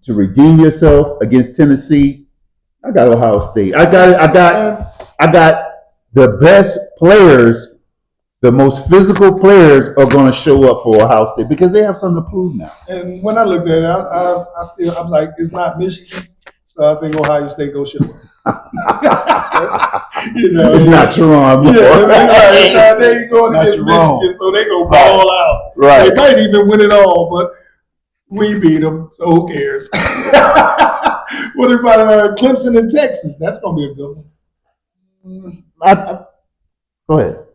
to redeem yourself against Tennessee. I got Ohio State. I got the best players. The most physical players are going to show up for Ohio State because they have something to prove now. And when I looked at it, I'm like, it's not Michigan, so I think Ohio State goes show. It's not Sharon. They ain't going Not against Sharon. Michigan, so they go ball out. Right. They might even win it all, but we beat them, so who cares? What about Clemson and Texas? That's gonna be a good one. Go ahead.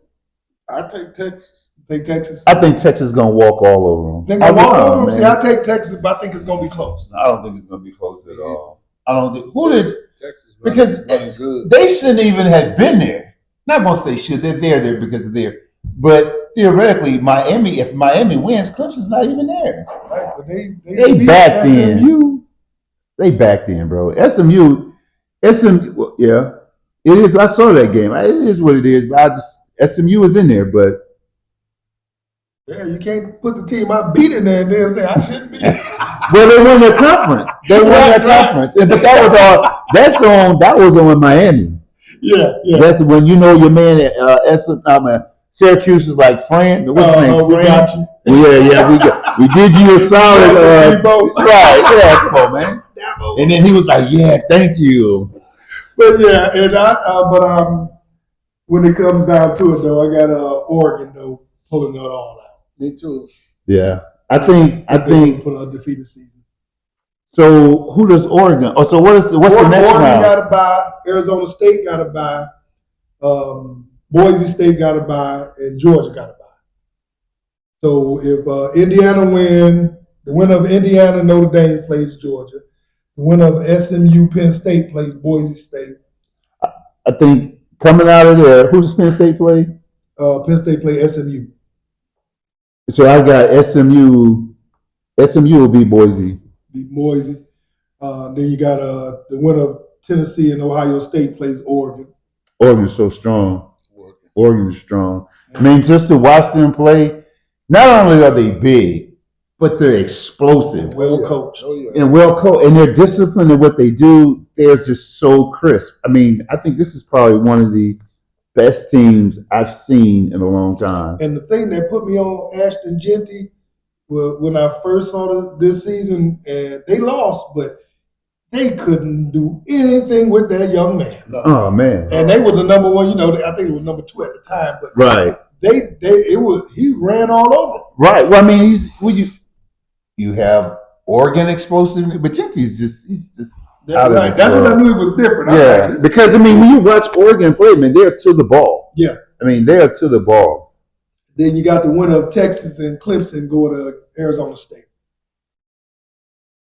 I take Texas. Take Texas. I think Texas is going to walk all over them. Think I walk over them. See, I take Texas, but I think it's gonna be close. I don't think it's going to be close at all. I don't think. Who did? Texas Because running good. they shouldn't even have been there. Not going to say should. They're there because they're there. But theoretically, if Miami wins, Clemson's not even there. Right, but they They backed in. They backed in, bro. SMU, yeah. It is. I saw that game. It is what it is. But SMU is in there, but Yeah, you can't put the team I beat in there and then say I shouldn't be. well, they won their conference. They won their conference, but that was all. That was on Miami. Yeah. That's when you know your man at Syracuse is like Fran. What's his name? We Fran. got you. We did you a solid. Right? Yeah, come on, man. And then he was like, "Yeah, thank you." But yeah, and when it comes down to it, though, I got Oregon though pulling it all out. Me too. Yeah, I think put a defeated season. So who does Oregon? Oh, so what's the next Oregon round? got to buy. Arizona State got to buy. Boise State got to buy, and Georgia got to buy. So if Indiana win, the winner of Indiana Notre Dame plays Georgia. The winner of SMU Penn State plays Boise State. I think coming out of there, who does Penn State play? Penn State play SMU. So I got SMU. SMU will beat Boise. Beat Boise. Then you got the winner of Tennessee and Ohio State plays Oregon. Oregon's so strong. Oregon is strong. I mean, just to watch them play, not only are they big, but they're explosive Well coached. Oh, yeah. and well coached, and they're disciplined in what they do. They're just so crisp. I mean, I think this is probably one of the best teams I've seen in a long time. And the thing that put me on Ashton Genty was when I first saw this season, and they lost, but they couldn't do anything with that young man. Oh man! And they were the number one. I think it was number 2 at the time, but Right, he ran all over. right. Well, I mean, you have Oregon explosive, but Genty's he's just out of this That's world. when I knew it was different. I was Yeah, like, this- because I mean, when you watch Oregon play, man, they're to the ball. Yeah. I mean, they're to the ball. Then you got the winner of Texas and Clemson go to Arizona State.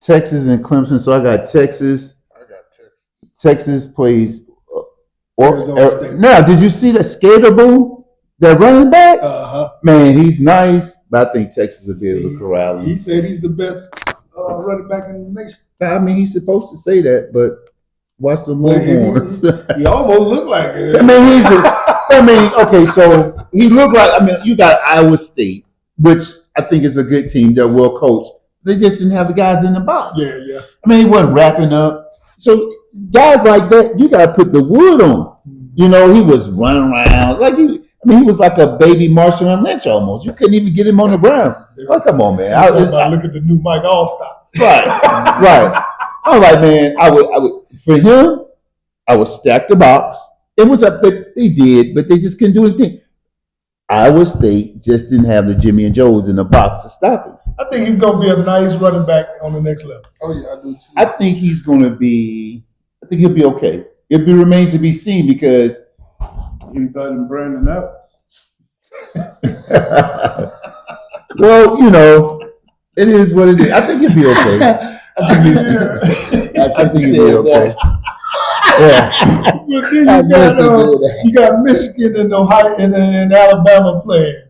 Texas and Clemson. So I got Texas. I got Texas. Texas plays. Arizona State. Now, did you see that Skater Boo, that running back? Uh-huh. Man, he's nice, but I think Texas will be able to corral him. He said he's the best running back in the nation. I mean, he's supposed to say that, but watch the Well, Longhorns. He almost looked like it. Okay, so he looked like, you got Iowa State, which I think is a good team. They're well coached. They just didn't have the guys in the box. Yeah. He wasn't wrapping up. So guys like that, you got to put the wood on. You know, he was running around he was like a baby Marshawn Lynch almost. You couldn't even get him on the ground. Oh, come on, man. Look at the new Mike Allstott. Right. I'm like, man, I would for him, I would stack the box. It was up that they did, but they just couldn't do anything. Iowa State just didn't have the Jimmy and Joes in the box to stop him. I think he's going to be a nice running back on the next level. Oh yeah, I do too. I think he'll be okay. It remains to be seen because He's better than Brandon Evans. well, it is what it is. I think he'll be okay. I think he'll be okay. Yeah. But then you got Michigan and Ohio and Alabama playing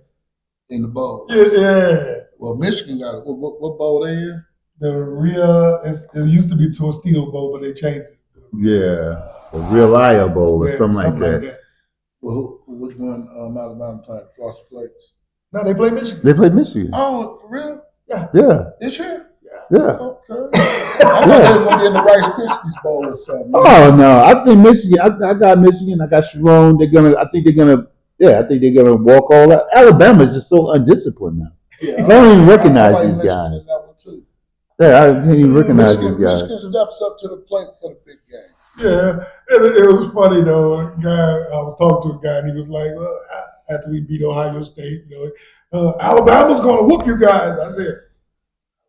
in the bowl. Yeah. Well, Michigan got it. What bowl they in? It used to be Tostito Bowl, but they changed it. Yeah, the Real Iowa Bowl or something like that. Well, which one? Alabama playing Frosted Flakes. No, they play Michigan. They play Michigan. Oh, for real? Yeah. This year? Yeah. Okay. I thought they was gonna be in the Rice Krispies Bowl or something. Oh no, I think Michigan. I got Michigan. I got Sharon. I think they're gonna walk all that. Alabama is just so undisciplined now. Yeah, I don't even recognize like these Michigan guys. That one too. Yeah, I can't even recognize these guys. Michigan steps up to the plate for the big game. Yeah, it was funny though. I was talking to a guy and he was like, well, after we beat Ohio State, Alabama's gonna whoop you guys. I said,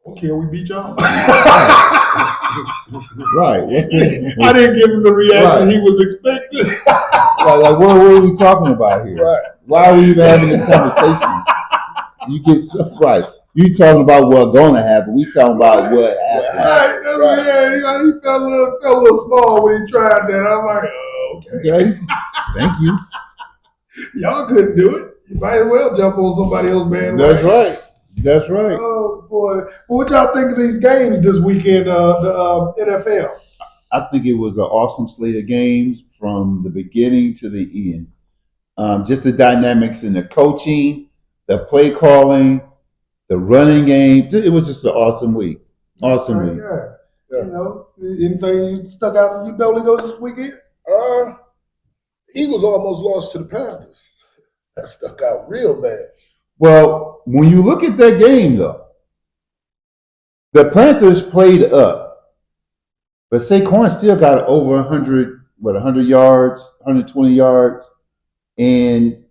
okay, we beat y'all. Right. I didn't give him the reaction he was expecting. Like, what are we talking about here? Right. Why are we even having this conversation? You get right. You talking about what's going to happen. We talking about what happened. Right. Yeah, he felt a little small when he tried that. I'm like, oh, Okay. Thank you. Y'all couldn't do it. You might as well jump on somebody else's bandwagon. That's right. Oh boy! What y'all think of these games this weekend? The NFL. I think it was an awesome slate of games from the beginning to the end. Just the dynamics in the coaching, the play calling, the running game. It was just an awesome week. Awesome week. Yeah. Anything stuck out to you, Dolly, this weekend? Eagles almost lost to the Panthers. That stuck out real bad. Well, when you look at that game, though, the Panthers played up, but Saquon still got over 100 yards, 120 yards, and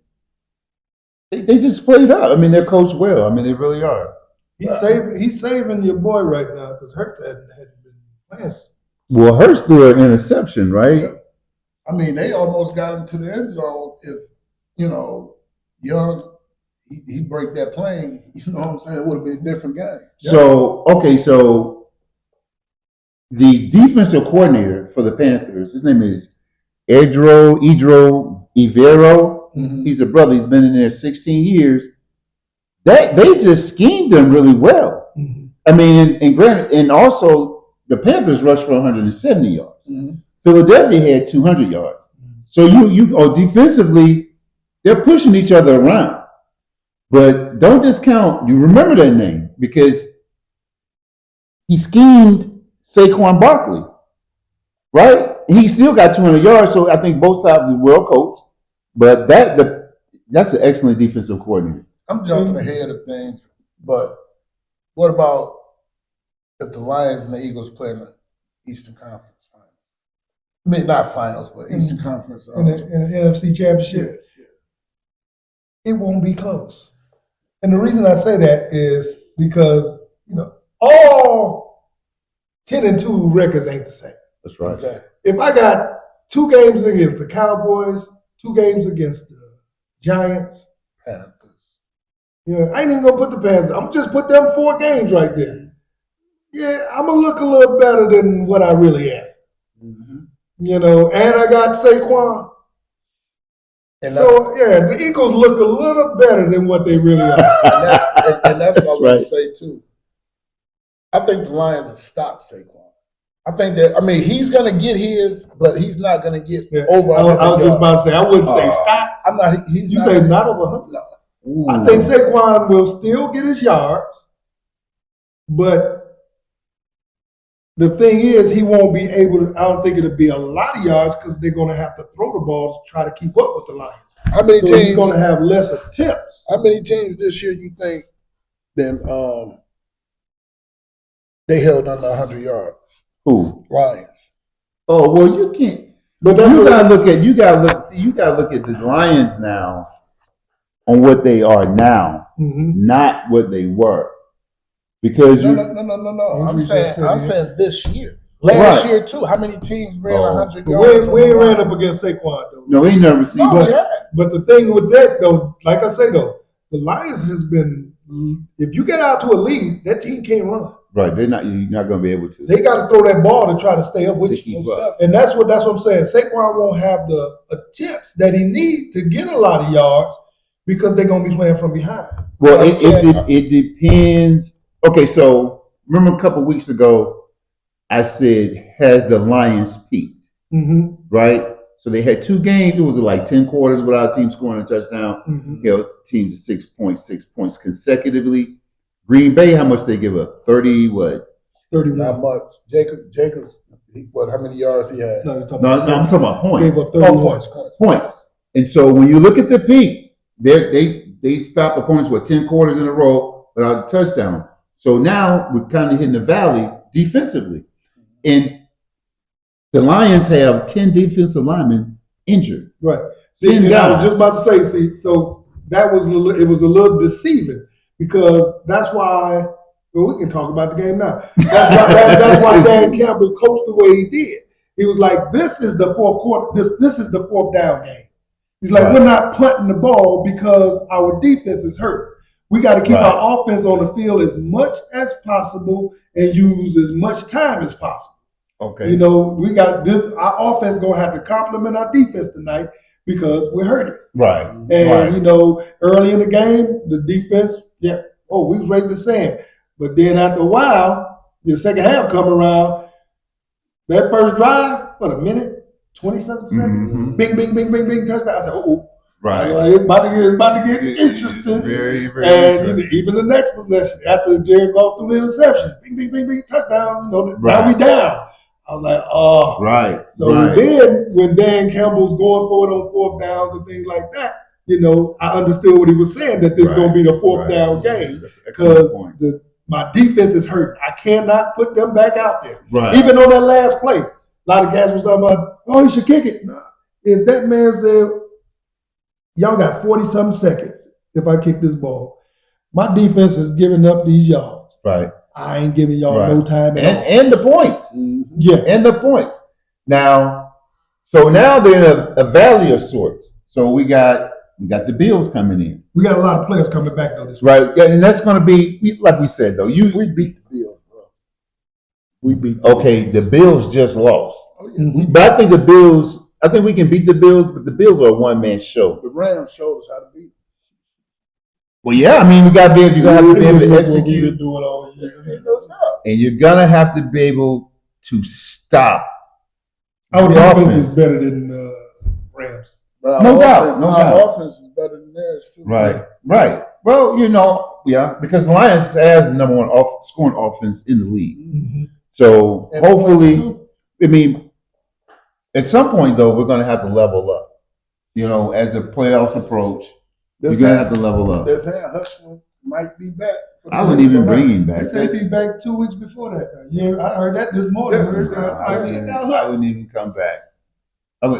they just played up. They're coached well. They really are. He's saving your boy right now because Hurts hadn't been playing. Well, Hurts threw an interception, right? They almost got him to the end zone. If Young. He break that plane, you know what I'm saying? It would have been a different game. So the defensive coordinator for the Panthers, his name is Edro Ivero. Mm-hmm. He's a brother. He's been in there 16 years. They just schemed them really well. Mm-hmm. And also the Panthers rushed for 170 yards. Mm-hmm. Philadelphia had 200 yards. So defensively, they're pushing each other around. But don't discount, you remember that name because he schemed Saquon Barkley, right? He still got 200 yards, so I think both sides are well coached. But that's an excellent defensive coordinator. I'm jumping ahead of things, but what about if the Lions and the Eagles play in the Eastern Conference Finals? Not finals, but Eastern Conference. In the NFC Championship. Yeah. It won't be close. And the reason I say that is because, all 10-2 records ain't the same. That's right. Exactly. If I got 2 games against the Cowboys, 2 games against the Giants, Panthers. I ain't even going to put the Panthers. I'm just put them 4 games right there. Yeah, I'm going to look a little better than what I really am. Mm-hmm. And I got Saquon. The Eagles look a little better than what they really are. and that's what I was going to say, too. I think the Lions have stopped Saquon. I think that he's gonna get his, but he's not gonna get Yeah. over. I was just about to say, I wouldn't say Oh. stop. I'm not. He's You not, say not over 100. No. Ooh. I think Saquon will still get his yards, but the thing is, he won't be able to. I don't think it'll be a lot of yards because they're going to have to throw the ball to try to keep up with the Lions. How many So teams? he's going to have less attempts. How many teams this year you think then they held under 100 yards? Who? Lions. Oh well, you can't. But You gotta look at the Lions now on what they are now, not what they were, because No. I'm Injuries that set I'm in. saying this year. Last Right. year too. How many teams ran Oh. 100 But yards? we ain't ran up against Saquon though. no, he never seen. No, But- yeah. But the thing with this though, like I say though, the Lions has been. If you get out to a lead, that team can't run. Right, you're not going to be able to. They got to throw that ball to try to stay up with To you. keep up. And that's what I'm saying. Saquon won't have the attempts that he needs to get a lot of yards because they're going to be playing from behind. Well, I'm saying- it depends. Okay, so remember a couple weeks ago, I said, has the Lions peaked? Mm-hmm. Right? So they had 2 games. It was like 10 quarters without a team scoring a touchdown. Mm-hmm. You know, teams at 6 points consecutively. Green Bay, how much they give up? 30, what? 31. Not much. Jacobs. How many yards he had? No, you're talking No, about I'm talking about Gave points. up 31. Points. And so when you look at the peak, they stop opponents with 10 quarters in a row without a touchdown. So now we're kind of hitting the valley defensively. And the Lions have 10 defensive linemen injured. Right. See, 10 and I was guys. just about to say, so that was it was a little deceiving because that's why. Well, we can talk about the game now. That's why Dan Campbell coached the way he did. He was like, "This is the fourth quarter. This is the fourth down game." He's like, Right. "We're not punting the ball because our defense is hurt. We got to keep Right. our offense on the field as much as possible and use as much time as possible." Okay. You know, we got this. Our offense gonna have to complement our defense tonight because we're hurting. Right. And you know, early in the game, the defense, we was raising the sand. But then after a while, the second half come around. That first drive, what, a minute, 20-something seconds? Mhm. Bing, bing, bing, bing, bing, touchdown. I said, Right. it's about to get interesting. Very, very And interesting. even the next possession, after Jared Goff threw the interception, bing, bing, bing, bing, touchdown. You know, now Right. we down. I was like, oh. Right. So right. then, when Dan Campbell's going for it on fourth downs and things like that, you know, I understood what he was saying, that this is going to be the fourth Right. down game That's an excellent because point. my defense is hurting. I cannot put them back out there. Right. Even on that last play, a lot of guys was talking about, he should kick it. Nah. If that man said, y'all got 40-something seconds if I kick this ball, my defense is giving up these yards. Right. I ain't giving y'all Right. no time at all. And the points. Yeah. And the points. Now they're in a valley of sorts. So we got the Bills coming in. We got a lot of players coming back, though, this week. Right. Yeah, and that's going to be, like we said, though. We beat the Bills, bro. We beat. Okay, the Bills just lost. Oh, yeah. Mhm. But I think we can beat the Bills, but the Bills are a one-man show. The Rams showed us how to beat. Well, yeah, I mean, you got to be able to What we've been execute, doing all year. and you're going to have to be able to stop Our the defense offense. is better than Rams. But our No doubt, offense, no our doubt. offense is better than theirs too. Right, right. Well, because the Lions has the number one scoring offense in the league. Mm-hmm. So And hopefully, points, too. I mean, at some point though, we're going to have to level up. You know, as the playoffs approach, you're going to have to level up. They're saying Hushman might be back. For the I wouldn't season. even bring him They back. said he'd be back 2 weeks before that. Yeah, I heard that this morning. I wouldn't even come back. You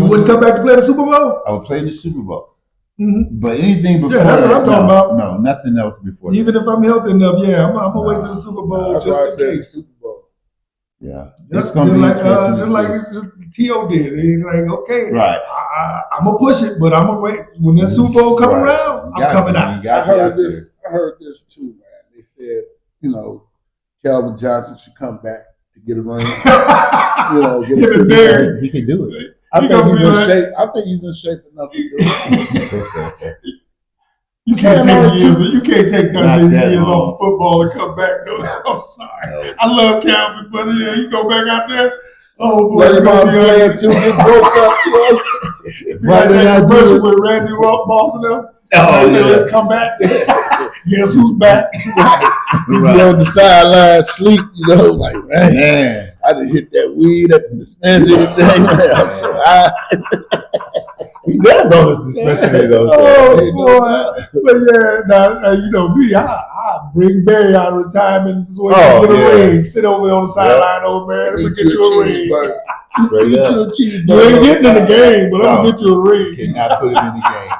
wouldn't come back to play the Super Bowl? I would play in the Super Bowl. Mm-hmm. But anything before Yeah, that's what that, I'm talking about. No, nothing else before that. Even if I'm healthy enough, I'm gonna wait till the Super Bowl That's why I just said in the case. Super Bowl. Yeah. It's Just going to be like interesting to just see. like T.O. did. He's like, okay, Right. I'm gonna push it, but I'm gonna wait when that Super Bowl come Right. around. You I'm gotta coming be- out. you gotta I be out heard this. there. I heard this too, man. They said, Calvin Johnson should come back to get a ring. Get a Him Super and Barry. He can do it. I He think gonna he's be in like- shape. I think he's in shape enough to do it. You can't Yeah, take years. You can't take that Not many that years long. off of football and come back. No, I'm sorry. No. I love Calvin, but yeah, you go back out there. Oh boy, Let you're him gonna out be playing ugly. till get broke up. You know? You Why got did that I do commercial it? with Randy Moss and them. Oh, They said, yeah. let's come back. Guess who's back? We be on the sideline, sleep. You know, like man, Man. I done hit that weed at the dispensary today. Man, I'm so high. He does own his dispensary though. So. Oh Ain't no boy, doubt. but yeah, now you know me. I bring Barry out of retirement so he Oh, can get a yeah. ring. Sit over there on the sideline, old man. Let me Eat get you a ring. cheeseburger. Straight Eat up. you a You cheeseburger. ain't getting in the game, but I'm No. gonna get you a ring. Cannot put him in the game.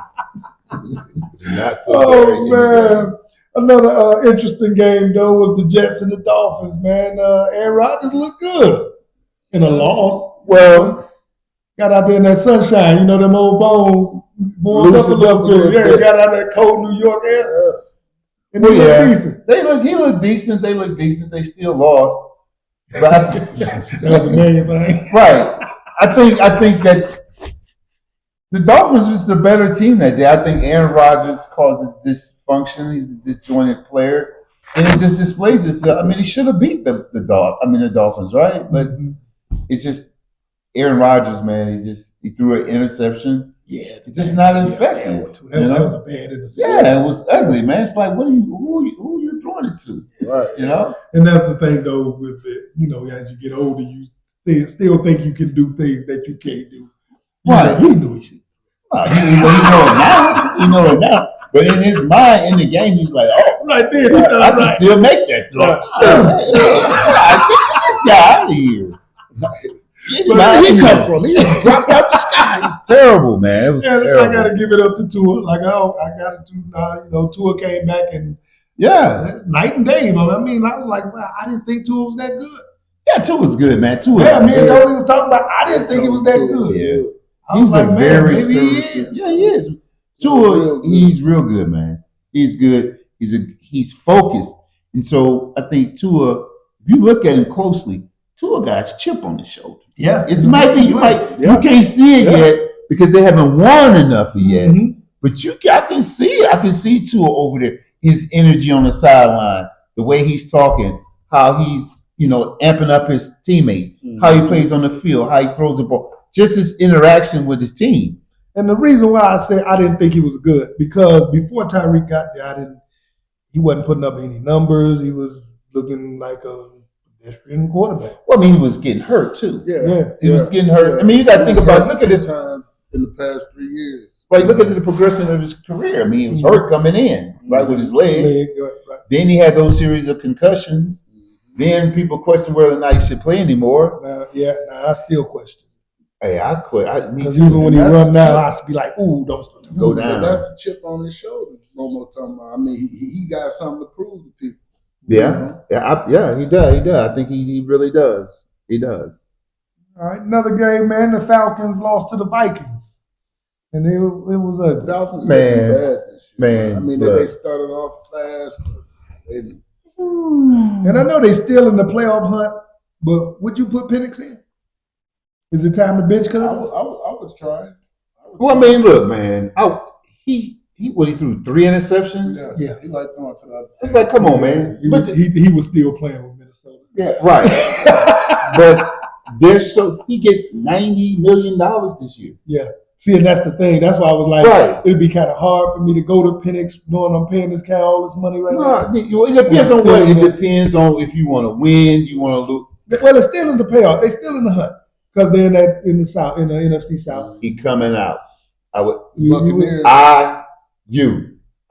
Do not put Barry Oh in the man. Another interesting game though was the Jets and the Dolphins, man. Aaron Rodgers looked good in a loss. Well, Got out there in that sunshine, you know, them old bones warmed up a Loosened up little a bit. little Yeah, bit. got out that cold New York air. And well, he looked yeah. decent. He looked decent. They looked decent. They still lost. But That was the million thing. right. I think that the Dolphins is a better team that day. I think Aaron Rodgers causes dysfunction. He's a disjointed player. And it just displays this. I mean, he should have beat the Dolphins, right? But it's just Aaron Rodgers, man. He threw an interception. Yeah, It's just not effective. That you know? was a bad interception. Yeah, it was ugly, man. It's like, who are you throwing it to? Right. You know? And that's the thing, though, with the, you know, as you get older, you still think you can do things that you can't do. Right. He knew he should. Well, he know it now. He know it now. But in his mind, in the game, he's like, oh, Right there, he I done can right. still make that throw. Get this guy out of here. Get him But out he of come here. from? He dropped out the sky. Terrible, man. It was And I terrible. got to give it up to Tua. Like, I got to do, you know, Tua came back and Yeah. night and day. I mean, I was like, wow, I didn't think Tua was that good. Yeah, Tua was good, man. Tua Yeah, was me and good. Dolly was talking about, I didn't think it was that good. Yeah. I was He's like, a man, very maybe he serviceable. is. Yeah, he is. Real Tua, good. he's real good, man. He's good. He's focused. And so I think Tua, if you look at him closely, Tua got his chip on his shoulder. Yeah. It might be you can't see it yet because they haven't won enough yet. Mhm. But I can see it. I can see Tua over there. His energy on the sideline, the way he's talking, how he's amping up his teammates, how he plays on the field, how he throws the ball, just his interaction with his team. And the reason why I said I didn't think he was good, because before Tyreek got there, he wasn't putting up any numbers. He was looking like a pedestrian quarterback. Well, I mean, he was getting hurt too. Yeah. He was getting hurt. I mean, you got to think about. Look at this. time in the past 3 years. Like, look at the progression of his career. I mean, he was hurt coming in, right, with his leg. Right. Then he had those series of concussions. Then people question whether or not he should play anymore. Now I still question. Hey, I quit. Because even when he That's run the now, chip. I should be like, ooh, don't start. Go But down. that's the chip on his shoulder. Momo talking about. I mean, he got something to prove to people. Yeah, he does. He does. I think he really does. He does. All right, another game, man. The Falcons lost to the Vikings. And it was The ugly. Falcons Man, looking bad this year. man, I mean, look. they started off fast. But they, And I know they still in the playoff hunt, but would you put Penix in? Is it time to bench I Cousins? was trying. Well, I mean, look, man. He threw 3 interceptions. Yeah. He like going to the other. It's like, come on, man. He But was still playing with Minnesota. Yeah. right, but he gets $90 million this year. Yeah. See, and that's the thing. That's why I was like, Right. it'd be kind of hard for me to go to Penix knowing I'm paying this guy all this money right No, now. I mean, it depends on what. It depends on if you want to win, you want to lose. Well, it's still in the payoff. They're still in the hunt because they're in the South, in the NFC South. He coming out. I would Buccaneers. I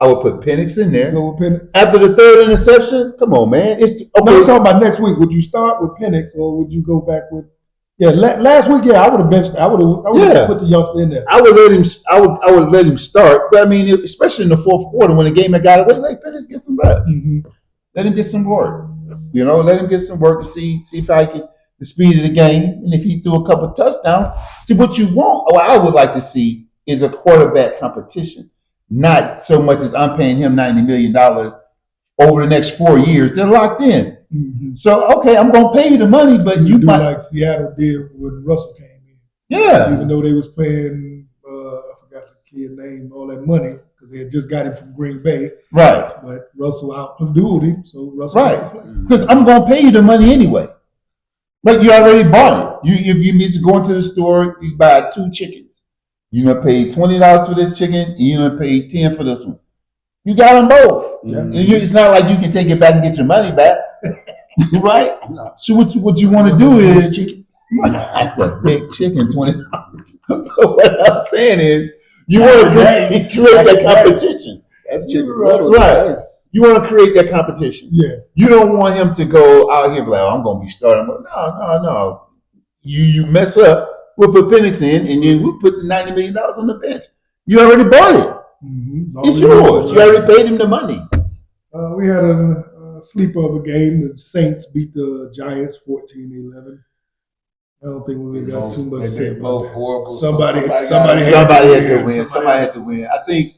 would put Penix in there. go with Penix. After the 3rd interception, come on, man. It's No, I'm okay. talking about next week. Would you start with Penix or would you go back with? Yeah, last week, I would have benched. I would have Yeah. put the youngster in there. I would let him. I would let him start. But I mean, especially in the 4th quarter when the game had got away, let Penix get some reps. Mhm. Let him get some work. Let him get some work to see if I can the speed of the game, and if he threw a couple touchdowns. See what you want. What I would like to see is a quarterback competition, not so much as I'm paying him $90 million over the next 4 years. They're locked in. Mhm. So okay, I'm gonna pay you the money, but you do might. like Seattle did when Russell came in. Yeah. Even though they was paying, I forgot the kid name, all that money because they had just got him from Green Bay. Right. But Russell out-Purdue'd him, so Russell had to play. Because I'm going to pay you the money anyway. Like, you already bought it. You need to go into the store, you buy 2 chickens. You're going to pay $20 for this chicken, and you're going to pay $10 for this one. You got them both. Yeah. And it's not like you can take it back and get your money back. Right? No. So what you want to do is, that's a big chicken, $20. What I'm saying is, you want to create that competition. Right. You want to create that competition. Yeah. You don't want him to go out here and be like, oh, I'm going to be starting. No. You mess up, we'll put Penix in, and then we'll put the $90 million on the bench. You already bought it. Mm-hmm. It's yours. You already paid him the money. We had a sleeper of a game. The Saints beat the Giants 14-11. I don't think we got too much to say about that. Somebody had to win. Somebody had to win. I think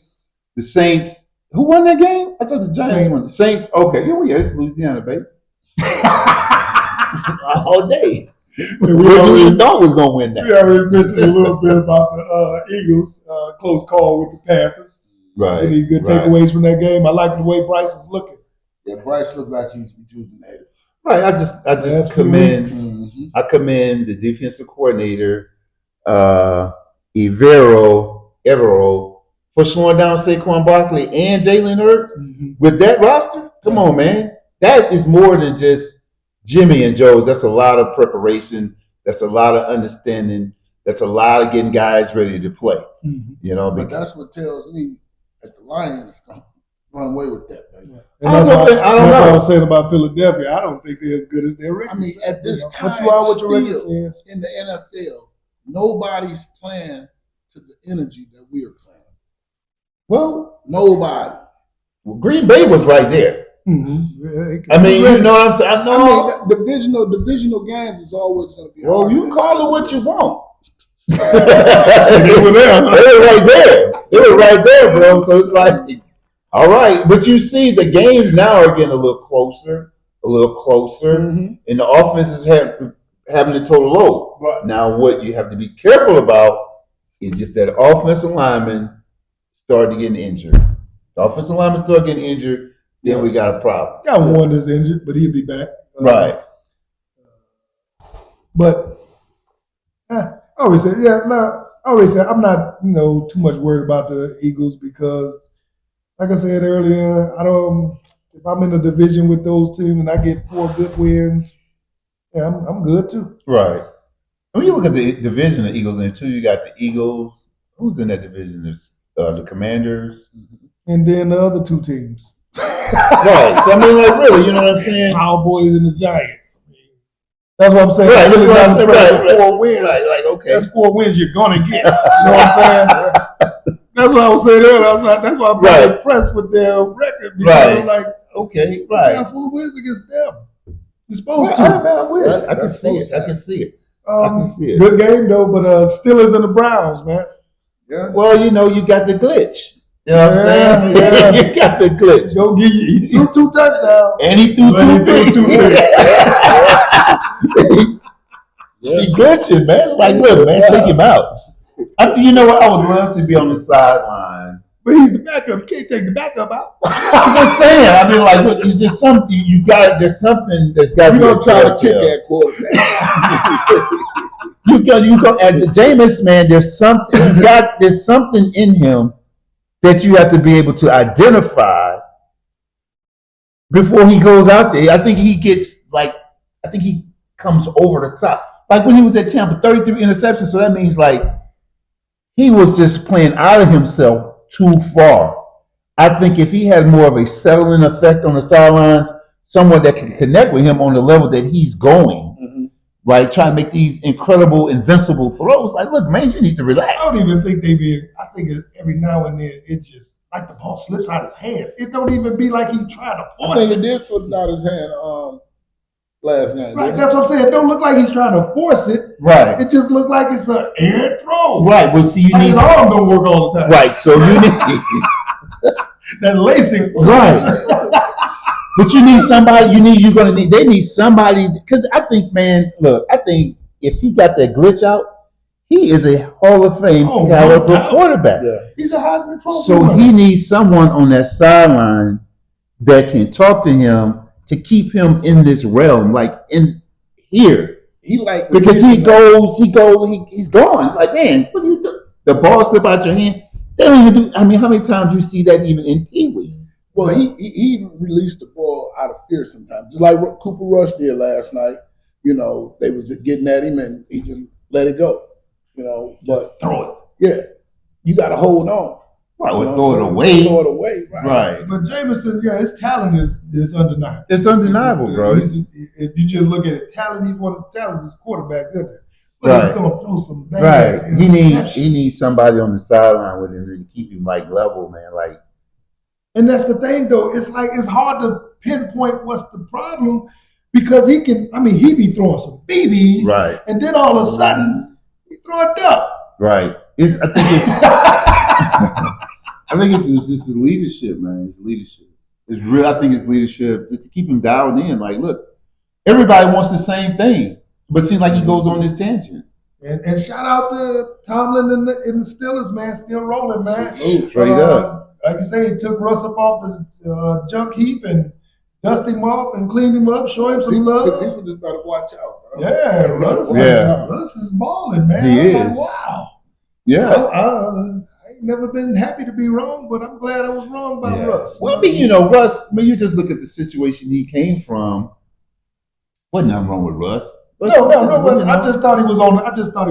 the Saints. Who won that game? I thought the Giants won. Saints. Okay. Yeah, it's Louisiana, baby. All day. We thought was going to win that. We already mentioned a little bit about the Eagles. Close call with the Panthers. Right. Any good takeaways from that game? I like the way Bryce is looking. Yeah, Bryce looked like he's rejuvenated. Right. I just commend. I commend the defensive coordinator, Evero, for slowing down Saquon Barkley and Jalen Hurts with that roster. Come on, man. That is more than just Jimmy and Joe's. That's a lot of preparation. That's a lot of understanding. That's a lot of getting guys ready to play. You know, but that's what tells me that the Lions gonna run away with that, baby. And that's what I was saying about Philadelphia. I don't think they're as good as their record. I mean, at this time, what you are, what your record still, says. in the NFL, nobody's playing to the energy that we are playing. Well, nobody. Well, Green Bay was right there. Yeah, I mean, you know what I'm saying? I know. I mean, divisional games is always going to be. Well, you call it what you want. They were there. They were right there. They were right there, bro. So it's like, all right. But you see, the games now are getting a little closer, and the offense is having the total load. Right. Now, what you have to be careful about is if that offensive lineman started getting injured. The offensive lineman started getting injured, then we got a problem. Got one that's injured, but he'll be back. Right. But I always say, I'm not, too much worried about the Eagles because, like I said earlier, if I'm in a division with those teams and I get 4 good wins, yeah, I'm good too. Right. When you look at the division the Eagles in too, you got the Eagles. Who's in that division? There's the Commanders. And then the other 2 teams. Right. So, I mean, like, really, you know what I'm saying? Cowboys and the Giants. That's what I'm saying. Right. That's what I'm saying. Right. 4 wins. Right. Like, okay. That's 4 wins you're going to get. You know what I'm saying? That's what I was saying earlier. That's why I'm not impressed with their record. Because I'm like, okay, right. You got 4 wins against them. You're supposed to. I'm with it. I can see it. I can see it. Good game, though, but Steelers and the Browns, man. Yeah. Well, you got the glitch. You know what I'm saying? Yeah. You got the glitch. He threw 2 touchdowns. And he threw 2 picks. He glitching, man. It's like, look, man, take him out. You know what? I would love to be on the sideline. But he's the backup. You can't take the backup out. I'm just saying. I mean, like, look, is there something you got? There's something that's got to be. You're gonna try to kick that quarterback. you go at the Jameis, man. There's something there's something in him that you have to be able to identify before he goes out there. I think he comes over the top. Like when he was at Tampa, 33 interceptions. So that means like he was just playing out of himself too far. I think if he had more of a settling effect on the sidelines, someone that can connect with him on the level that he's going, right? Trying to make these incredible, invincible throws. Like, look, man, you need to relax. I don't even think I think every now and then it just like the ball slips out his hand. It don't even be like he trying to force it. I think it did slip out his hand last night. Right, that's what I'm saying. It don't look like he's trying to force it. Right. It just looked like it's an air throw. Right. Well, see, you need his arm don't work all the time. Right. So you need that LASIK. Right. But you need somebody. They need somebody because I think, man. Look, I think if he got that glitch out, he is a Hall of Fame Oh, no caliber doubt. quarterback. Yeah. He's a Heisman Trophy So winner. he needs someone on that sideline that can talk to him to keep him in this realm, like in here. He like Because he's gone. It's like, man, what do you do? The ball slip out your hand. They don't even do. I mean, how many times do you see that even in Pee Wee? Well, he even released the ball out of fear sometimes, just like what Cooper Rush did last night. You know, they was getting at him and he just let it go. You know, but Throw it. yeah, you got to hold on. Right, You or know, throw it away. Throw it away. Right. But Jameson, yeah, his talent is undeniable. It's undeniable, bro. If you just look at it, talent, he's one of the talented quarterbacks in there. But he's Right. going to throw some bad Right. He interceptions. needs somebody on the sideline with him to keep him like level, man. Like, And that's the thing, though. It's like it's hard to pinpoint what's the problem because he be throwing some BBs, right, and then all of a sudden he throw a duck. right. I think it's just his leadership, man. His leadership. It's real. I think his leadership just to keep him dialed in. Like, look, everybody wants the same thing, but it seems like he goes on this tangent. And shout out to Tomlin and the Steelers, man, still rolling, man. Straight up. Like you say, he took Russ up off the junk heap and dusted him off and cleaned him up, show him some love. People just got to watch out, bro. Yeah, Russ is balling, man. He I'm is. like, wow. Yeah. I ain't never been happy to be wrong, but I'm glad I was wrong by Russ. Well, I mean, Russ, when you just look at the situation he came from, wasn't nothing wrong with Russ. No. I just thought he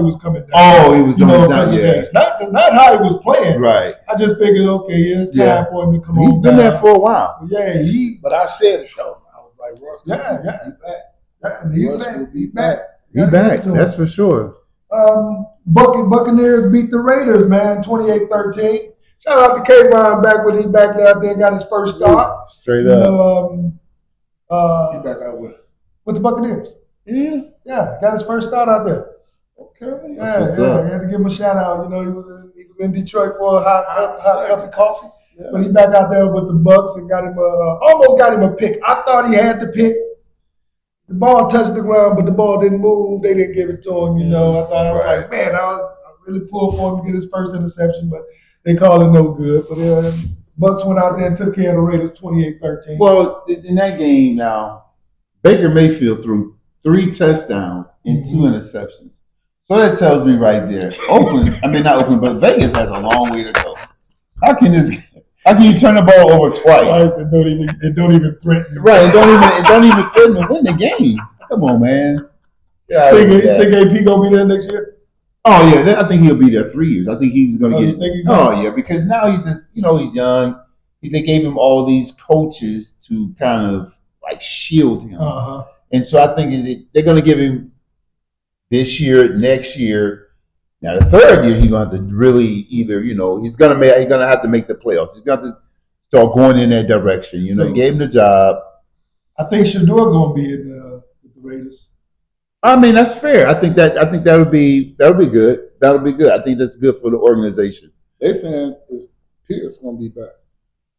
was coming down. Oh, he was on down, because of yeah. age. Not how he was playing. Right. I just figured, okay, yeah, it's time for him to come He's on been down. there for a while. Yeah, But I said it, show. I was like, Russ, Yeah. he's back. He's Russ back. will be He's back. He's back. That's for sure. Buccaneers beat the Raiders, man, 28-13. Shout out to Kayvon back when he back out there, got his first start. Straight You up. know, He back out with the Buccaneers. Yeah, got his first start out there. Okay. Yeah, what's up. I had to give him a shout out. You know, he was in Detroit for a hot cup of coffee, Yeah. but he back out there with the Bucks and got him almost got him a pick. I thought he had the pick. The ball touched the ground, but the ball didn't move. They didn't give it to him. You know, I thought I was like, man, I really pulled for him to get his first interception, but they called it no good. But Bucks went out there and took care of the Raiders 28-13. Well, in that game now, Baker Mayfield threw 3 touchdowns and 2 interceptions. So that tells me right there, not Oakland, but Vegas has a long way to go. How can you turn the ball over twice? It don't even threaten. Right, it don't even threaten to win the game. Come on, man. Yeah, Think AP gonna be there next year? Oh yeah, I think he'll be there 3 years. I think he's going to You get. think he's gonna- Oh yeah, because now he's just he's young. They gave him all these coaches to kind of like shield him, and so I think they're going to give him this year, next year. Now the third year he's going to have to really either he's going to have to make the playoffs. He's going to have to start going in that direction. You gave him the job. I think Shador gonna be in with the Raiders. I mean, that's fair. I think that would be good. That'll be good. I think that's good for the organization. They saying is Pierce gonna be back.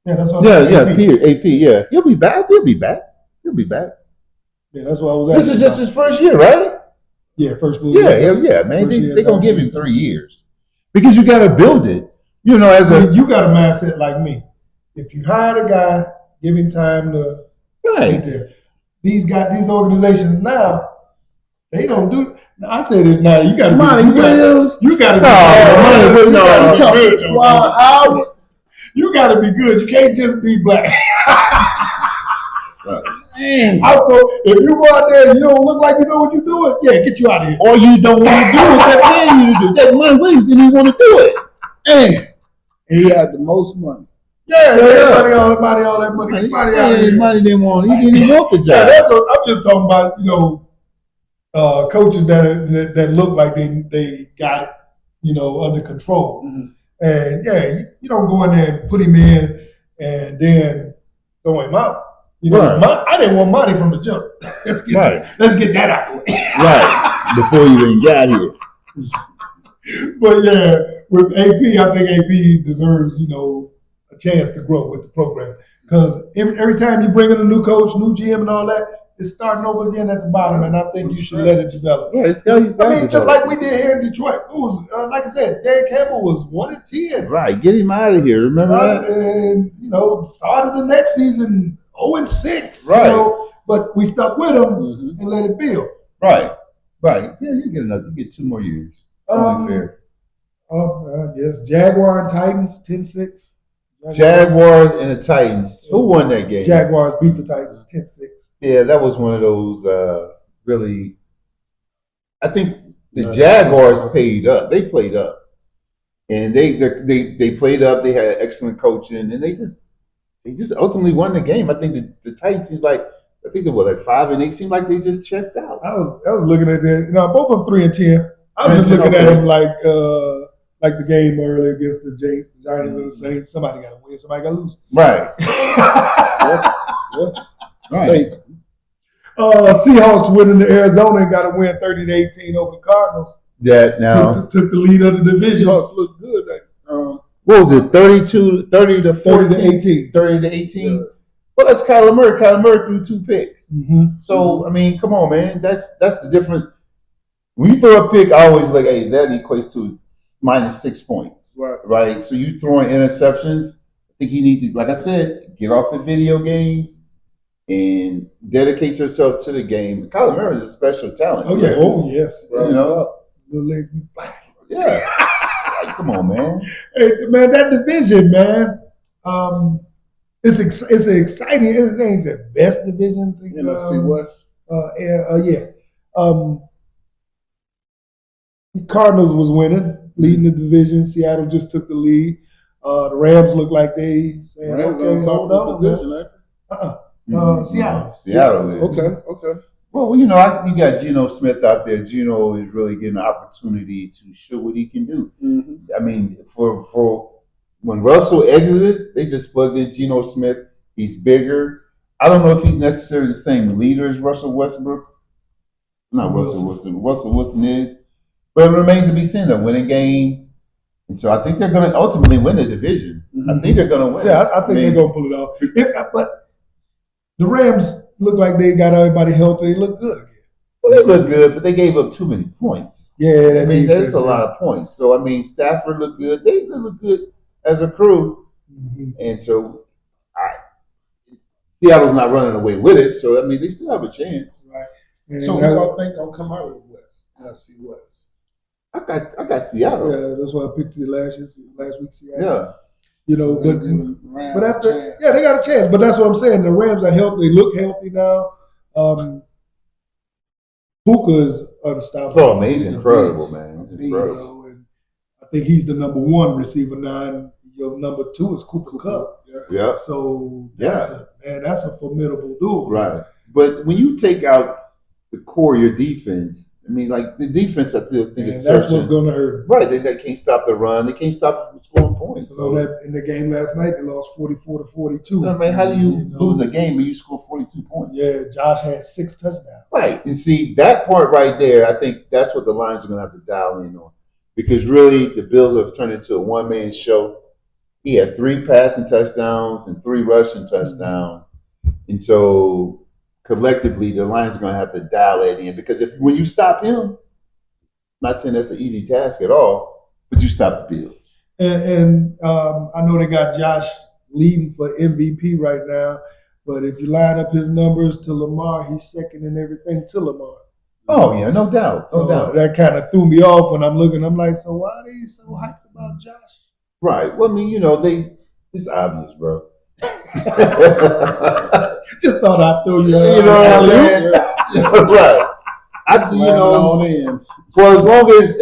Yeah, that's what. AP, yeah. He'll be back. Yeah, that's what I was. This is just his first year, right? first full Yeah, year. yeah, man. First year, They're gonna give him 3 years because you got to build it. You got a mindset like me. If you hire a guy, give him time to right. get there. These organizations now, they don't do. I said it now. You got to Monty Williams. You got to be Monty Williams. good. Wow, You got to be good. You can't just be black. Man. I thought if you go out there and you don't look like you know what you're doing, get you out of here. Or you don't want to do what they're paying you to do. That Monty Williams didn't even want to do it. and he had the most money. Everybody all that money. Everybody out here. Money didn't want. He didn't even want the Yeah, job. that's what I'm just talking about. Coaches that look like they got it, under control. Mm-hmm. And you don't go in there and put him in and then throw him out. I didn't want money from the jump. Let's get that out of the way. Right. Before you even got here. But with AP, I think AP deserves, a chance to grow with the program. Because every time you bring in a new coach, new GM and all that, it's starting over again at the bottom, and I think you should let it develop. Right, I mean, just like we did here in Detroit. It was like I said, Dan Campbell was 1-10. Right, get him out of here. Remember that? And started the next season 0-6. Right. But we stuck with him Mhm. and let it build. Right. Yeah, you get another. You get 2 more years. It's only fair. Yes, Jaguar and Titans 10-6. Jaguars and the Titans. Who won that game? Jaguars beat the Titans 10-6. Yeah, that was one of those really. I think the Jaguars paid up. They played up, and they played up. They had excellent coaching, and they just ultimately won the game. I think the Titans seems like I think they were like 5-8. Seemed like they just checked out. I was looking at that. Both of them 3-10. I was just looking at them like the game early against the Giants and the Saints. Somebody got to win. Somebody got to lose. Right. Right. Seahawks winning to Arizona and got to win 30-18 over the Cardinals. That now Took the lead of the division. Seahawks look good. what was it? 30 to 30-18. 30 to 18. Yeah. Well, that's Kyler Murray. Kyler Murray threw 2 picks. Mm-hmm. So I mean, come on, man. That's the difference. When you throw a pick, I always like, hey, that equates to -6 points. Right. So you throwing interceptions. I think you need to, like I said, get off the video games and dedicate yourself to the game. Kyler Murray is a special talent. Oh, yeah. Oh, yes. You know? Little legs be flat. Yeah. Like, come on, man. Hey, man, that division, man. It's exciting. It ain't the best division. NFC West. Yeah. The Cardinals was leading the division. Seattle just took the lead. The Rams look like they saying, Rams okay, on top hold of the on, division, Seattle. Seattle is. Okay. Well, you got Geno Smith out there. Geno is really getting an opportunity to show what he can do. Mm-hmm. I mean, for when Russell exited, they just plugged in Geno Smith. He's bigger. I don't know if he's necessarily the same leader as Russell Westbrook. Not Russell Wilson. Russell Wilson is. But it remains to be seen. They're winning games. And so I think they're going to ultimately win the division. Mm-hmm. I think they're going to win. Yeah, I think they're going to pull it off. But the Rams look like they got everybody healthy. They look good again. Well, they look good, but they gave up too many points. Yeah, I mean, that's a lot of points. So, I mean, Stafford looked good. They look good as a crew. Mm-hmm. And so, Seattle's not running away with it. So, I mean, they still have a chance. Right. And so, who I think going to come out of the West? NFC West. I got Seattle. Yeah, that's why I picked it last week. Seattle. Yeah. But after, they got a chance. But that's what I'm saying. The Rams are healthy. They look healthy now. Puka's unstoppable. Oh, man, he's incredible, man. He's incredible. And I think he's the number 1 receiver now. Your number 2 is Cooper Kupp. Yeah. So that's a formidable dude. Right. But when you take out the core of your defense, I mean, like the defense, I think is that's what's going to hurt. Right. They can't stop the run. They can't stop from scoring points. So that in the game last night, they lost 44-42. I mean, how do you lose a game when you score 42 points? Yeah, Josh had 6 touchdowns. Right. And see, that part right there, I think that's what the Lions are going to have to dial in on. Because really, the Bills have turned into a one-man show. He had 3 passing touchdowns and 3 rushing touchdowns. And so collectively, the Lions are going to have to dial that in because when you stop him, I'm not saying that's an easy task at all, but you stop the Bills. And I know they got Josh leading for MVP right now, but if you line up his numbers to Lamar, he's second in everything to Lamar. Oh yeah, no doubt, no doubt. That kind of threw me off when I'm looking. I'm like, so why are they so hyped about Josh? Right. Well, I mean, it's obvious, bro. Just thought I'd throw you. You know what I'm saying? Right. I see. For as long as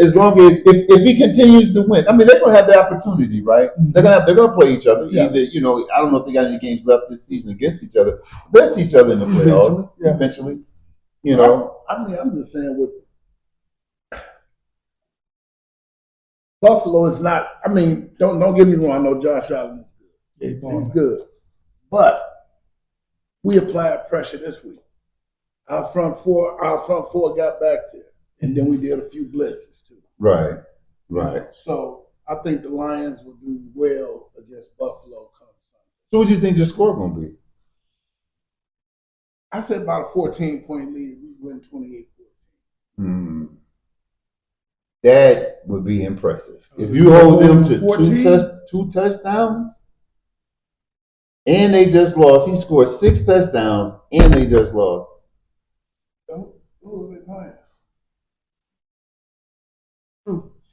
if he continues to win, I mean, they're gonna have the opportunity, right? Mm-hmm. They're gonna play each other. Yeah. Either I don't know if they got any games left this season against each other. They'll see each other in the playoffs eventually. I mean, I'm just saying Buffalo is not. I mean, don't get me wrong. I know Josh Allen is good. Yeah, he's good, but we applied pressure this week. Our front four got back there, and then we did a few blitzes too. Right. So I think the Lions will do well against Buffalo come Sunday. So what do you think the score going to be? I said about a 14-point lead. We win 28-14. That would be impressive. If you hold them to 14? two touchdowns, and they just lost. He scored 6 touchdowns, and they just lost. Who was they playing?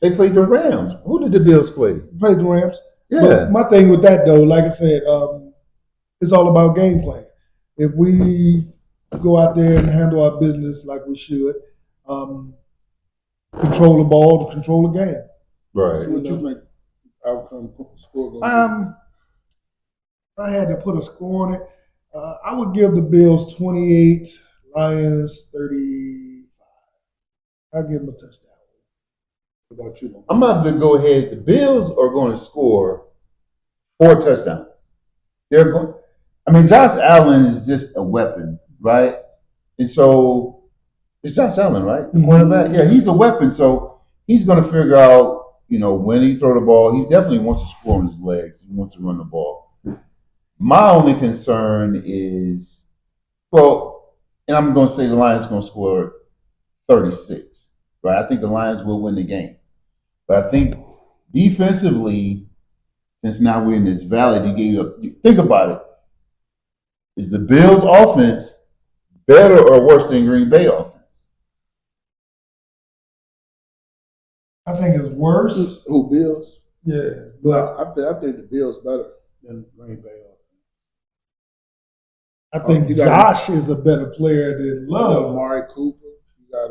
They played the Rams. Who did the Bills play? Played the Rams. Yeah. But my thing with that, though, like I said, it's all about game plan. If we go out there and handle our business like we should, control the ball to control the game. Right. What you think outcome score going If I had to put a score on it, I would give the Bills 28, Lions 35. I'll give them a touchdown. What about you? I'm about to go ahead. The Bills are going to score 4 touchdowns. They're going. I mean, Josh Allen is just a weapon, right? And so it's Josh Allen, right? The quarterback. Yeah, he's a weapon. So he's going to figure out, when he throw the ball. He definitely wants to score on his legs. He wants to run the ball. My only concern is, and I'm going to say the Lions are going to score 36, right? I think the Lions will win the game. But I think defensively, since now we're in this valley, think about it. Is the Bills' offense better or worse than Green Bay offense? I think it's worse. Who, Bills? Yeah, but I think the Bills better than Green Bay offense. I think you got- Josh is a better player than You got Love. Amari Cooper. You got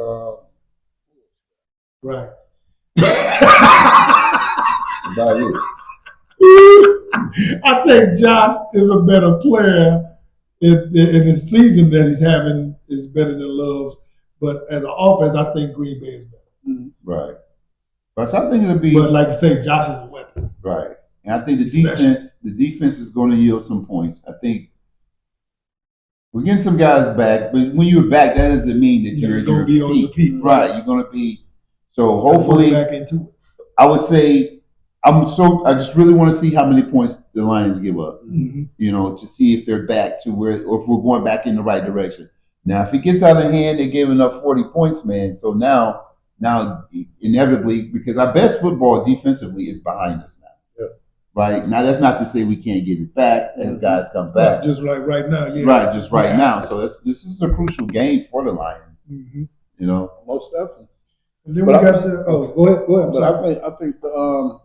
Right. About it. I think Josh is a better player in the season that he's having is better than Love's. But as an offense, I think Green Bay is better. Right. But I think it'll be But like you say, Josh is a weapon. right. And I think the Especially- defense is going to yield some points. I think we're getting some guys back, but when you're back, that doesn't mean that Yeah, you're you're gonna be on your peak. Right. You're going to be. So hopefully, back into it. I would say I just really want to see how many points the Lions give up. To see if they're back to where, or if we're going back in the right direction. Now, if it gets out of hand, they're giving up 40 points, man. So now inevitably, because our best football defensively is behind us now. Yeah. Right? Now, that's not to say we can't get it back as guys come back. Just like right now, yeah. Right, just right Yeah. now. So this is a crucial game for the Lions. most definitely. And then But we I got think- the go ahead. I'm But sorry. I think the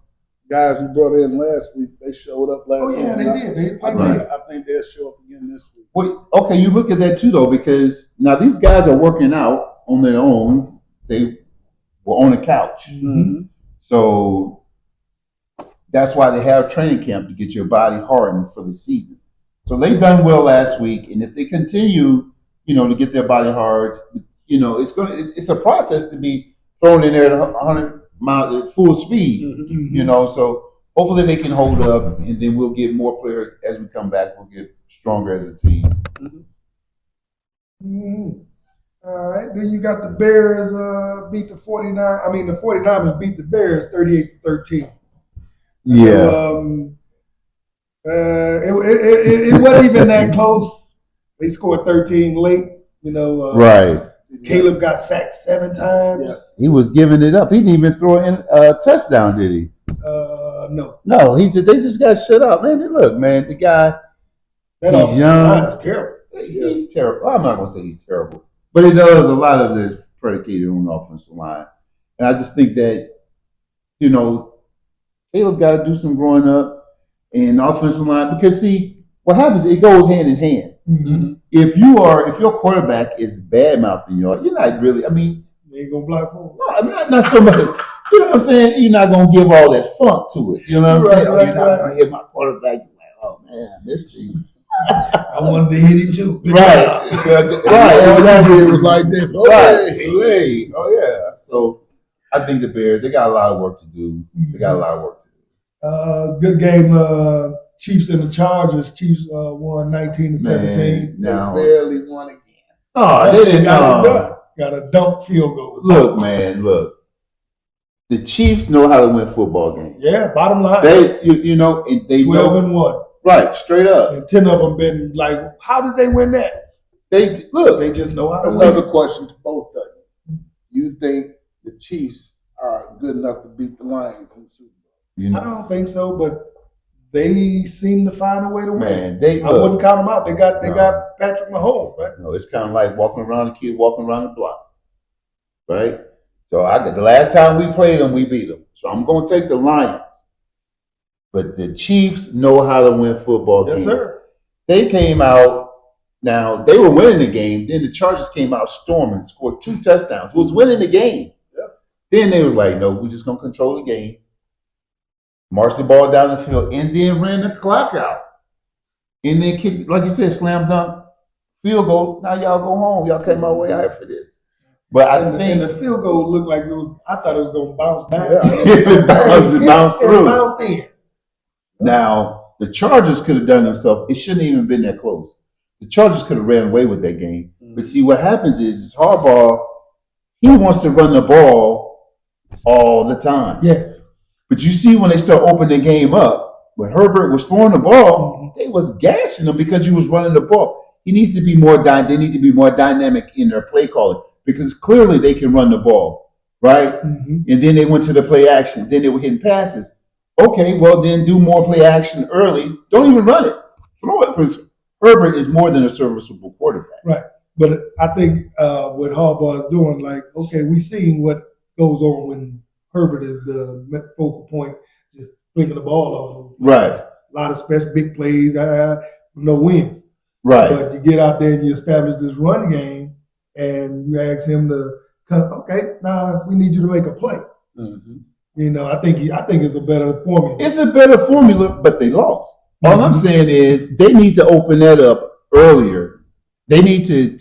guys we brought in last week, they showed up last week. They did. They played Right. great. I think they'll show up again this week. Well, okay, you look at that too, though, because now these guys are working out on their own. They were on the couch. So that's why they have training camp to get your body hardened for the season. So they've done well last week, and if they continue, to get their body hard, it's a process to be thrown in there at 100 miles at full speed. So hopefully they can hold up, and then we'll get more players as we come back. We'll get stronger as a team. All right. Then you got the Bears beat the 49. I mean, the 49ers beat the Bears 38-13. It wasn't even that close. They scored 13 late. Right. Caleb got sacked 7 times. Yeah. He was giving it up. He didn't even throw in a touchdown, did he? No. No, they just got shut up. Man, look, man, the guy, That He's offensive young. line is terrible. he's terrible. I'm not going to say he's terrible, but it does a lot of this predicated on the offensive line. And I just think that, Caleb got to do some growing up in the offensive line because, see, what happens, it goes hand in hand. If your quarterback is bad mouthing you, you're not really, They ain't gonna block for him. no, not so much. You know what I'm saying? You're not going to give all that funk to it. You know what I'm saying? Right, You're not right. going to hit my quarterback. You're like, oh, man, this thing. I wanted to hit him too. Good Right. job. Right. All that Exactly. did was like this. Right. Hey. Hey. Oh, yeah. So I think the Bears, they got a lot of work to do. They got a lot of work to do. Good game. Chiefs and the Chargers. Chiefs won 19-17. Man, now. Barely won again. Oh, they didn't Got it know. done. Got a dunk field goal. Look, man, look. The Chiefs know how to win football games. Yeah, bottom line. They, and they 12 know. and 1. Right, straight up. And 10 of them been like, how did they win that? They just know how to Another win. question to both of you. You think the Chiefs are good enough to beat the Lions in the Super Bowl? I don't think so, but they seem to find a way to win. Man, I wouldn't count them out. They got Patrick Mahomes, right? No, it's kind of like walking around the block, right? So the last time we played them, we beat them. So I'm going to take the Lions. But the Chiefs know how to win football games. Yes, sir. They came out. Now, they were winning the game. Then the Chargers came out storming, scored 2 touchdowns. Was winning the game. Yeah. Then they was like, no, we're just going to control the game. March the ball down the field. And then ran the clock out. And then kicked, like you said, slam dunk, field goal. Now y'all go home. Y'all came all the way out here for this. But I think the field goal looked like I thought it was going to bounce back. if it bounced through. It bounced in. Now, the Chargers could have done themselves. It shouldn't even been that close. The Chargers could have ran away with that game. But see, what happens is Harbaugh, he wants to run the ball all the time. Yeah. But you see when they start opening the game up, when Herbert was throwing the ball, they was gashing him because he was running the ball. He needs to be more they need to be more dynamic in their play calling because clearly they can run the ball, right? Mm-hmm. And then they went to the play action. Then they were hitting passes. Okay, well then do more play action early. Don't even run it. Throw it because Herbert is more than a serviceable quarterback. Right. But I think what Harbaugh is doing, like, okay, we seeing what goes on when Herbert is the focal point, just flinging the ball all over. Right. A lot of special big plays, no wins. Right. But you get out there and you establish this run game, and you ask him to come. Okay, now we need you to make a play. Mm-hmm. You know, I think it's a better formula. It's a better formula, but they lost. All I'm saying is they need to open that up earlier. They need to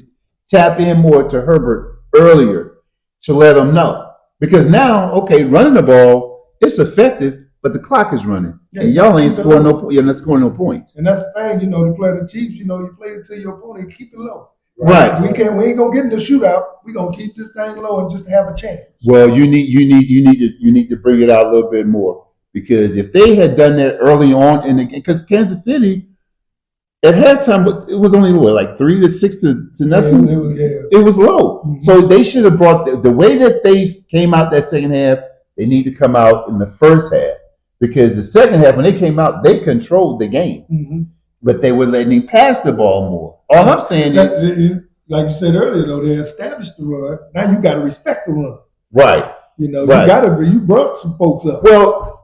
tap in more to Herbert earlier to let them know. Because now, okay, running the ball, it's effective, but the clock is running. Yeah, and y'all ain't scoring you're not scoring no points. And that's the thing, you know, to play the Chiefs, you know, you play it to your opponent, keep it low. Right. We ain't gonna get in the shootout. We gonna keep this thing low and just have a chance. Well, you need to bring it out a little bit more. Because if they had done that early on in the game, because Kansas City at halftime it was only like 3-6 to nothing. It was low. Mm-hmm. So they should have brought the way that they came out that second half. They need to come out in the first half because the second half when they came out, they controlled the game, mm-hmm. but they were letting him pass the ball more. All I'm saying is, like you said earlier, though, they established the run. Now you got to respect the run. Right. You know, right. you brought some folks up. Well.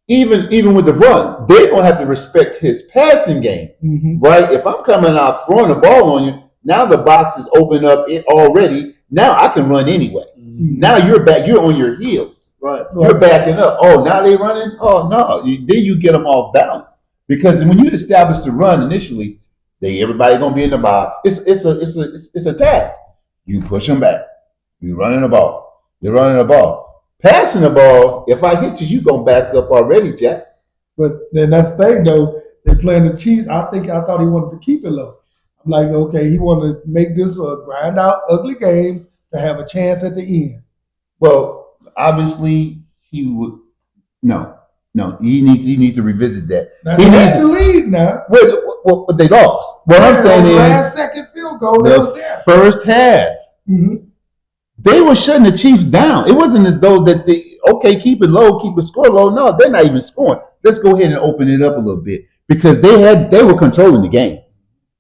Even with the run, they're going to have to respect his passing game, mm-hmm. right? If I'm coming out throwing the ball on you, now the box is open up already. Now I can run anyway. Mm-hmm. Now you're back. You're on your heels. Right. You're backing up. Oh, now they running? Oh, no. Then you get them off balance. Because when you establish the run initially, everybody going to be in the box. It's a task. You push them back. You're running the ball. You're running the ball. Passing the ball, if I hit you, you're going to back up already, Jack. But then that's the thing, though. They're playing the Chiefs. I thought he wanted to keep it low. I'm like, okay, he wanted to make this a grind-out, ugly game to have a chance at the end. Well, obviously, he would. No. He needs to revisit that. Now, he has the lead now. But they lost. What I'm saying is, last-second field goal, the first half. Mm-hmm. They were shutting the Chiefs down. It wasn't as though that keep it low, keep the score low. No, they're not even scoring. Let's go ahead and open it up a little bit because they were controlling the game.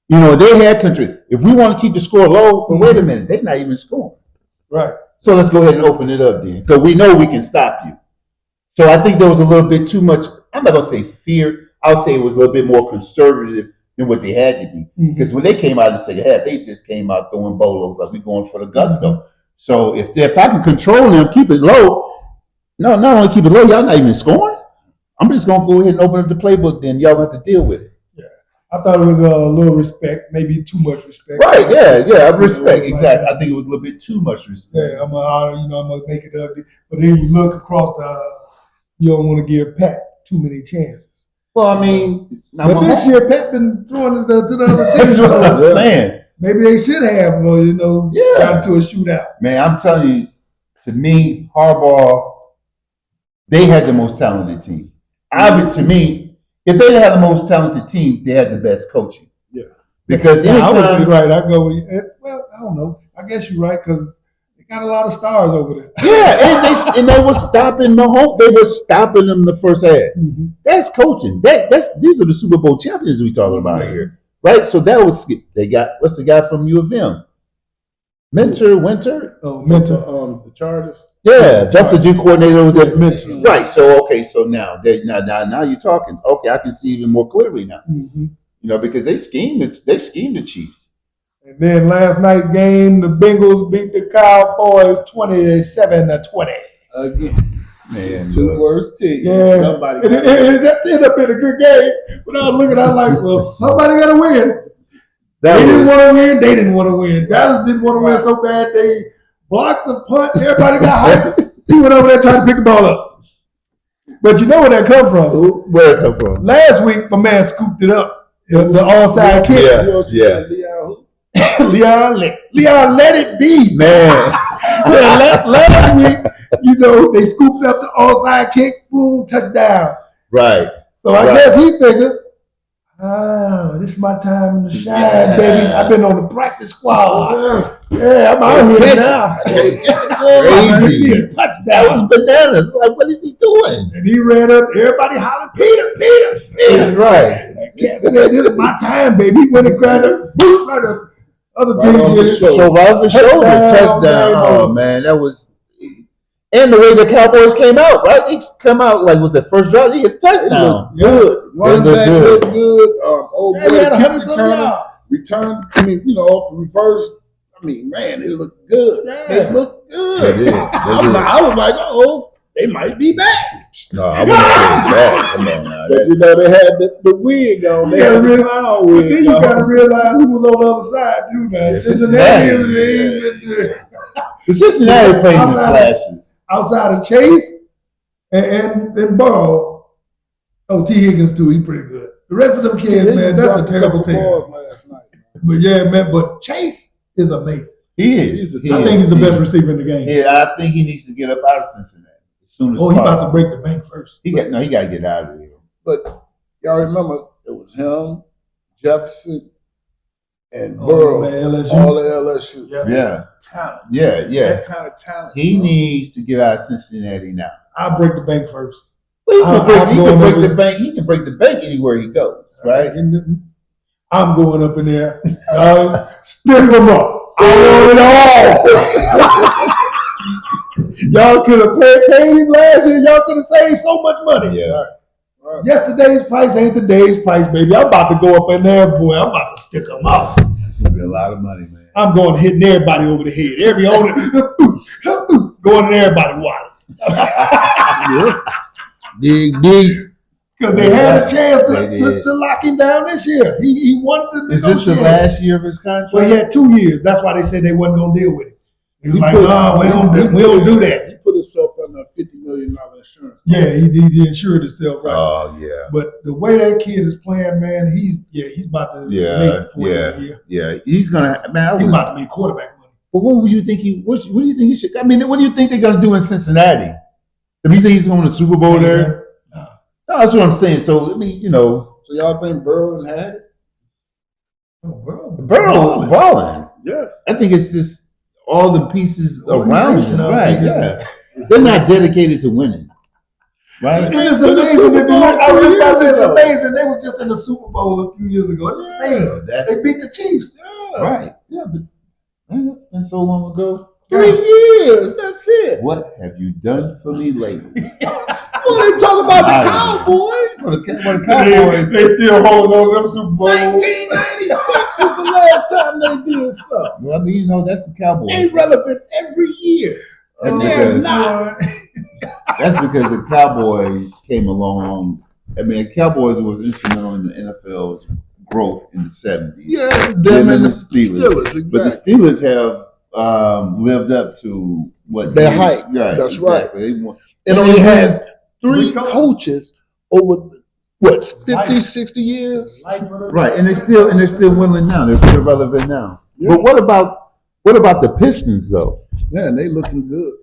You know, they had control. If we want to keep the score low, but wait a minute, they're not even scoring. Right. So let's go ahead and open it up then because we know we can stop you. So I think there was a little bit too much. I'm not gonna say fear. I'll say it was a little bit more conservative than what they had to be because when they came out in the second half, they just came out throwing bolos like we going for the gusto. Mm-hmm. So if I can control them, keep it low, not only keep it low, y'all not even scoring. I'm just going to go ahead and open up the playbook then. Y'all have to deal with it. Yeah. I thought it was a little respect, maybe too much respect. Right, yeah, respect, exactly. I think it was a little bit too much respect. Yeah, I'm going to make it ugly. But then you look across you don't want to give Pat too many chances. Well, I mean. But this year, Pat been throwing it to the other team. That's what I'm saying. Maybe they should have, gotten to a shootout. Man, I'm telling you, to me, Harbaugh, they had the most talented team. To me, if they had the most talented team, they had the best coaching. Yeah. Because Yeah, I would be anytime, right. I go with you. Well, I don't know. I guess you're right because they got a lot of stars over there. yeah, and they were stopping Mahomes. They were stopping them the first half. Mhm. That's coaching. These are the Super Bowl champions we talking about here, right? So that was they got what's the guy from U of M? Winter. Oh, mentor. The Chargers. Yeah, that's the D coordinator was at Mentor. Right. So okay, so now you're talking. Okay, I can see even more clearly now. Mhm. You know, because they schemed the Chiefs. And then last night game, the Bengals beat the Cowboys 27-20. Again, Man, two worst teams. Yeah, Somebody. and that ended up in a good game. When I was looking, I was like, well, somebody got to win. that They didn't was want to win. They didn't want to win. Dallas didn't want to win so bad. They blocked the punt. Everybody got hyped. He went over there trying to pick the ball up. But you know where that come from? where it come from? Last week, my man scooped it up. The onside kick. Yeah. Leon let it be. Man, Last week, you know, they scooped up the onside kick, boom, touchdown. right. So I Right. guess he figured, this is my time in the shine, baby. I've been on the practice squad. Yeah, I'm out here now. Crazy. A That touchdown. was bananas. Like, what is he doing? And he ran up, everybody hollered, Peter. Right. That cat said, this is my time, baby. He went and grabbed it, boom, right up. Other Right team off did the it. shoulder. So right off the shoulder, touchdown. Touchdown. Oh man, that was. And the way the Cowboys came out, right? They come out like with the first drive, they hit a touchdown. Good. Running They look back good. looked good. Old They boy had kick 100-something return. yards. Return. I mean, off the reverse. I mean, man, it looked good. Yeah. They looked good. They did. They did. I was like, oh, they might be back. No, I wouldn't say that. Come on now. But they had the wig on. They Yeah, had the really. clown But wig then you on. got to realize who was on the other side too, man. Yeah, Cincinnati Cincinnati. The Cincinnati plays in Outside- flashes. outside of Chase and Burrow. Oh, T. Higgins too. He pretty good. The rest of them kids, man, that's a terrible team. Last night. But yeah, man. But Chase is amazing. He is. I think he's the best receiver in the game. Yeah, I think he needs to get up out of Cincinnati as soon as Oh, he about possible. to break the bank first. He got to get out of there. But y'all remember it was him, Jefferson, and Oh, Burrow. man, LSU. All the LSU. Yeah. Yeah, Talent. yeah. That kind of talent. He needs to get out of Cincinnati now. I'll break the bank first. Well, I'm he can going break over- the bank. He can break the bank anywhere he goes, right? I'm going up in there. Stick them up. I want it all. Y'all could have paid him last year. Y'all could have saved so much money. Yeah. Right. Yesterday's price ain't today's price, baby. I'm about to go up in there, boy. I'm about to stick them up. It's gonna be a lot of money, man. I'm going hitting everybody over the head. Every owner going in everybody's wallet. Yeah. Dig deep. Because they had a chance They did. to lock him down this year. He wanted to Is this the negotiate. last year of his contract? Well, he had 2 years. That's why they said they wasn't going to deal with it. He was He like, put- no, we don't do that. He put himself under a $50 million insurance. Yeah, he insured himself, right? Oh yeah, But the way that kid is playing, man, he's about to make 40 a year. yeah. He's gonna, man. He's about to make quarterback money. But what do you think what do you think he should? I mean, what do you think they're gonna do in Cincinnati? Do you think he's going to the Super Bowl there? No. No, that's what I'm saying. So I mean, So y'all think Burrow had it? Oh, Burrow balling. Yeah. I think it's just all the pieces around Organization, him, I right? think Yeah, they're not dedicated to winning, right? And it's To the amazing. Super If you look, I Bowl was a few about to say years it's ago. amazing. They was just in the Super Bowl a few years ago. It's amazing. That's They beat the Chiefs. Yeah. right. Yeah, but man, that's been so long ago. 3 years. That's it. What have you done for me lately? Well, they talk about the Outta Cowboys. What the Cowboys? They still holding on to them Super Bowl. 1996 was the last time they did something. Well, I mean, you know, that's the Cowboys. They relevant every year. That's And they're because not. that's because the Cowboys came along. I mean, the Cowboys was instrumental in the NFL's growth in the 70s. Yeah, Them them and the Steelers. Steelers, But the exactly. Steelers have lived up to what Their they- hype. Right, That's right. exactly. They won- And only had Three three coaches. coaches over, what, 50, Life. 60 years? Right, and they're still winning now. They're still relevant now. Yeah. But what about the Pistons though? Man, they looking good.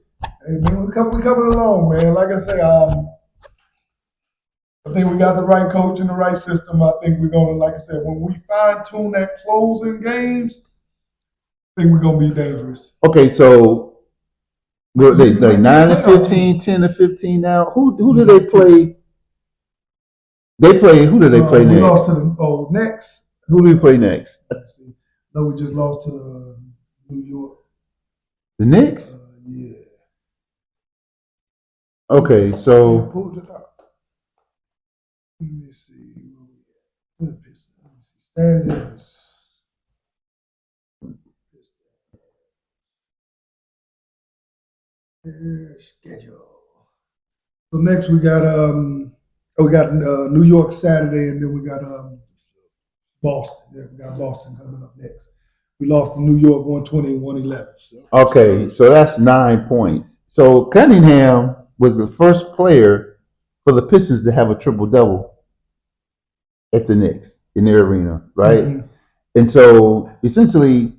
Hey, man, we coming along, man. Like I say, I think we got the right coach and the right system. I think we're gonna, like I said, when we fine tune that closing games, I think we're gonna be dangerous. Okay, so they 9-15, 10-15 now. Who do they play? They play. Who do they play We next? lost to the next. Who do we play next? No, we just lost to the New York. The Knicks. Yeah. Okay, We so pulled it up. Let me see. Standings. Schedule. So next we got New York Saturday, and then we got Boston. Yeah, we got Boston coming up next. We lost to New York 120-111. okay, so that's 9 points. So Cunningham was the first player for the Pistons to have a triple double at the Knicks in their arena, right? Mhm. And so essentially,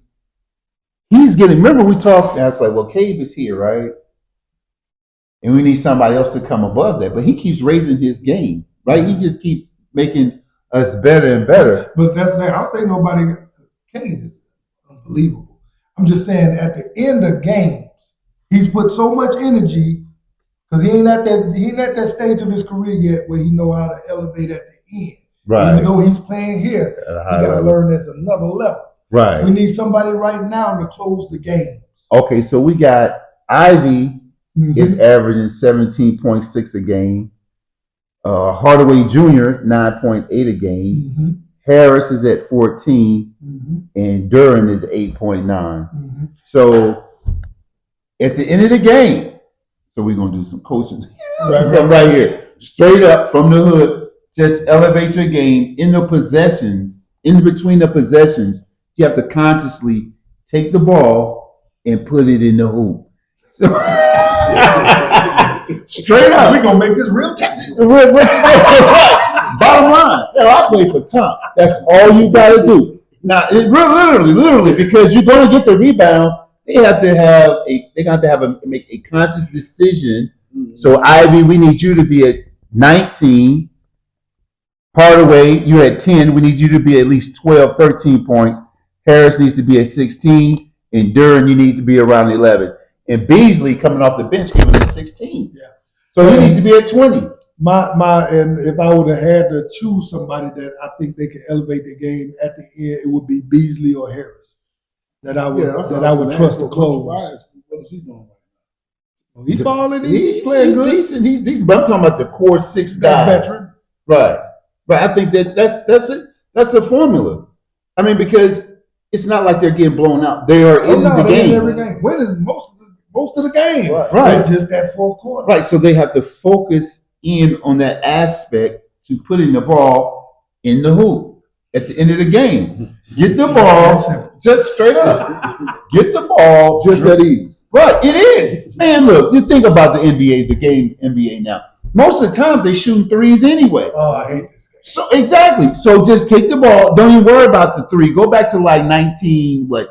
he's getting. Remember, we talked. And I was like, well, Cade is here, right? And we need somebody else to come above that. But he keeps raising his game, right? He just keeps making us better and better. But that's I don't think nobody. Cade is unbelievable. I'm just saying, at the end of games, he's put so much energy because he ain't at that stage of his career yet where he know how to elevate at the end. Even though he's playing here, At a he high got to level. learn there's another level. Right. We need somebody right now to close the games. Okay, so we got Ivy Mhm. is averaging 17.6 a game. Hardaway Jr. 9.8 a game. Mhm. Harris is at 14, Mhm. and Duran is 8.9. Mhm. So at the end of the game, so we're gonna do some coaching Right here, straight up from the hood. Just elevate your game in the possessions, in between the possessions. You have to consciously take the ball and put it in the hoop. Straight up. We're gonna make this real technical. Bottom line, I play for Tom. That's all you got to do. Now, literally, because you're going to get the rebound, they have to make a conscious decision. So, Ivy, we need you to be at 19. Hardaway, you're at 10. We need you to be at least 12, 13 points. Harris needs to be at 16. And Duran, you need to be around 11. And Beasley coming off the bench giving us 16. Yeah. So he needs to be at 20. And if I would have had to choose somebody that I think they can elevate the game at the end, it would be Beasley or Harris. That I would trust to close. What is he doing? He's balling. He's playing good. decent. He's decent. But I'm talking about the core six guys. Veteran. Right. I think that's it. That's the formula. I mean, because it's not like they're getting blown out. They are in the game. Winning most of the game. Right. It's just that fourth quarter. Right. So they have to focus in on that aspect to putting the ball in the hoop at the end of the game. Get the ball just straight up. Get the ball Just that easy. Right. It is. Man, look, you think about the NBA, the game NBA now. Most of the time they shooting threes anyway. Oh, I hate this game. So exactly. So just take the ball. Don't even worry about the three. Go back to like 91,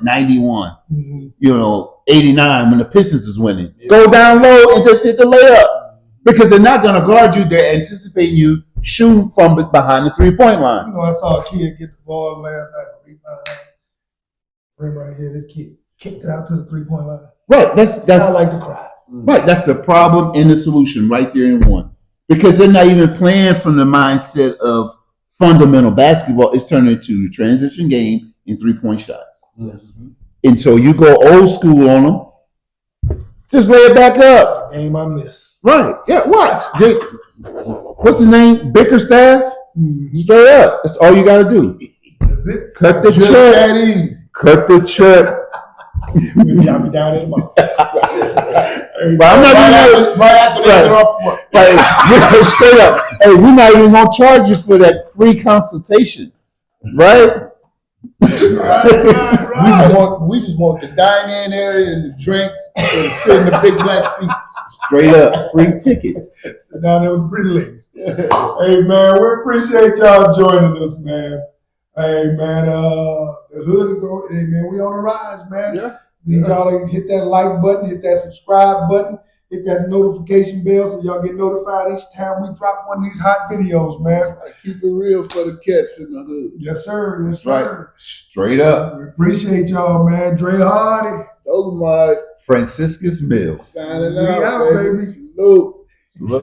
Mm-hmm. 89 when the Pistons was winning. Yeah. Go down low and just hit the layup because they're not going to guard you. They're anticipating you shooting from behind the 3-point line. I saw a kid get the ball last night. Rim right here. This kid kicked it out to the 3-point line. Right. That's I like to cry. Right. That's the problem and the solution right there in one. Because they're not even playing from the mindset of fundamental basketball. It's turned into the transition game and 3-point shots. Yes. And so you go old school on them. Just lay it back up. Game I miss. Right. Yeah, watch. What's his name? Bickerstaff? Mm-hmm. Straight up. That's all you got to do. That's it. Cut the Just check. that easy. Cut the check. Maybe I'll be down in the mouth. But I'm not Right after they get off work. Right. Straight up. Hey, we're not even going to charge you for that free consultation. Right? We just want the dine-in area and the drinks and sit in the big black seats. Straight up. Free tickets. Sit down there with the pretty ladies. Hey, man, we appreciate y'all joining us, man. Hey, man, the hood is on. Hey, man, we on the rise, man. Yeah. Need y'all to hit that like button, hit that subscribe button. Hit that notification bell so y'all get notified each time we drop one of these hot videos, man. I keep it real for the cats in the hood. Yes, sir. Yes, That's right. sir. Straight up. We appreciate y'all, man. Dre Hardy. Dolomite Franciscus Mills. signing We out, out, baby. baby. Salute. Look.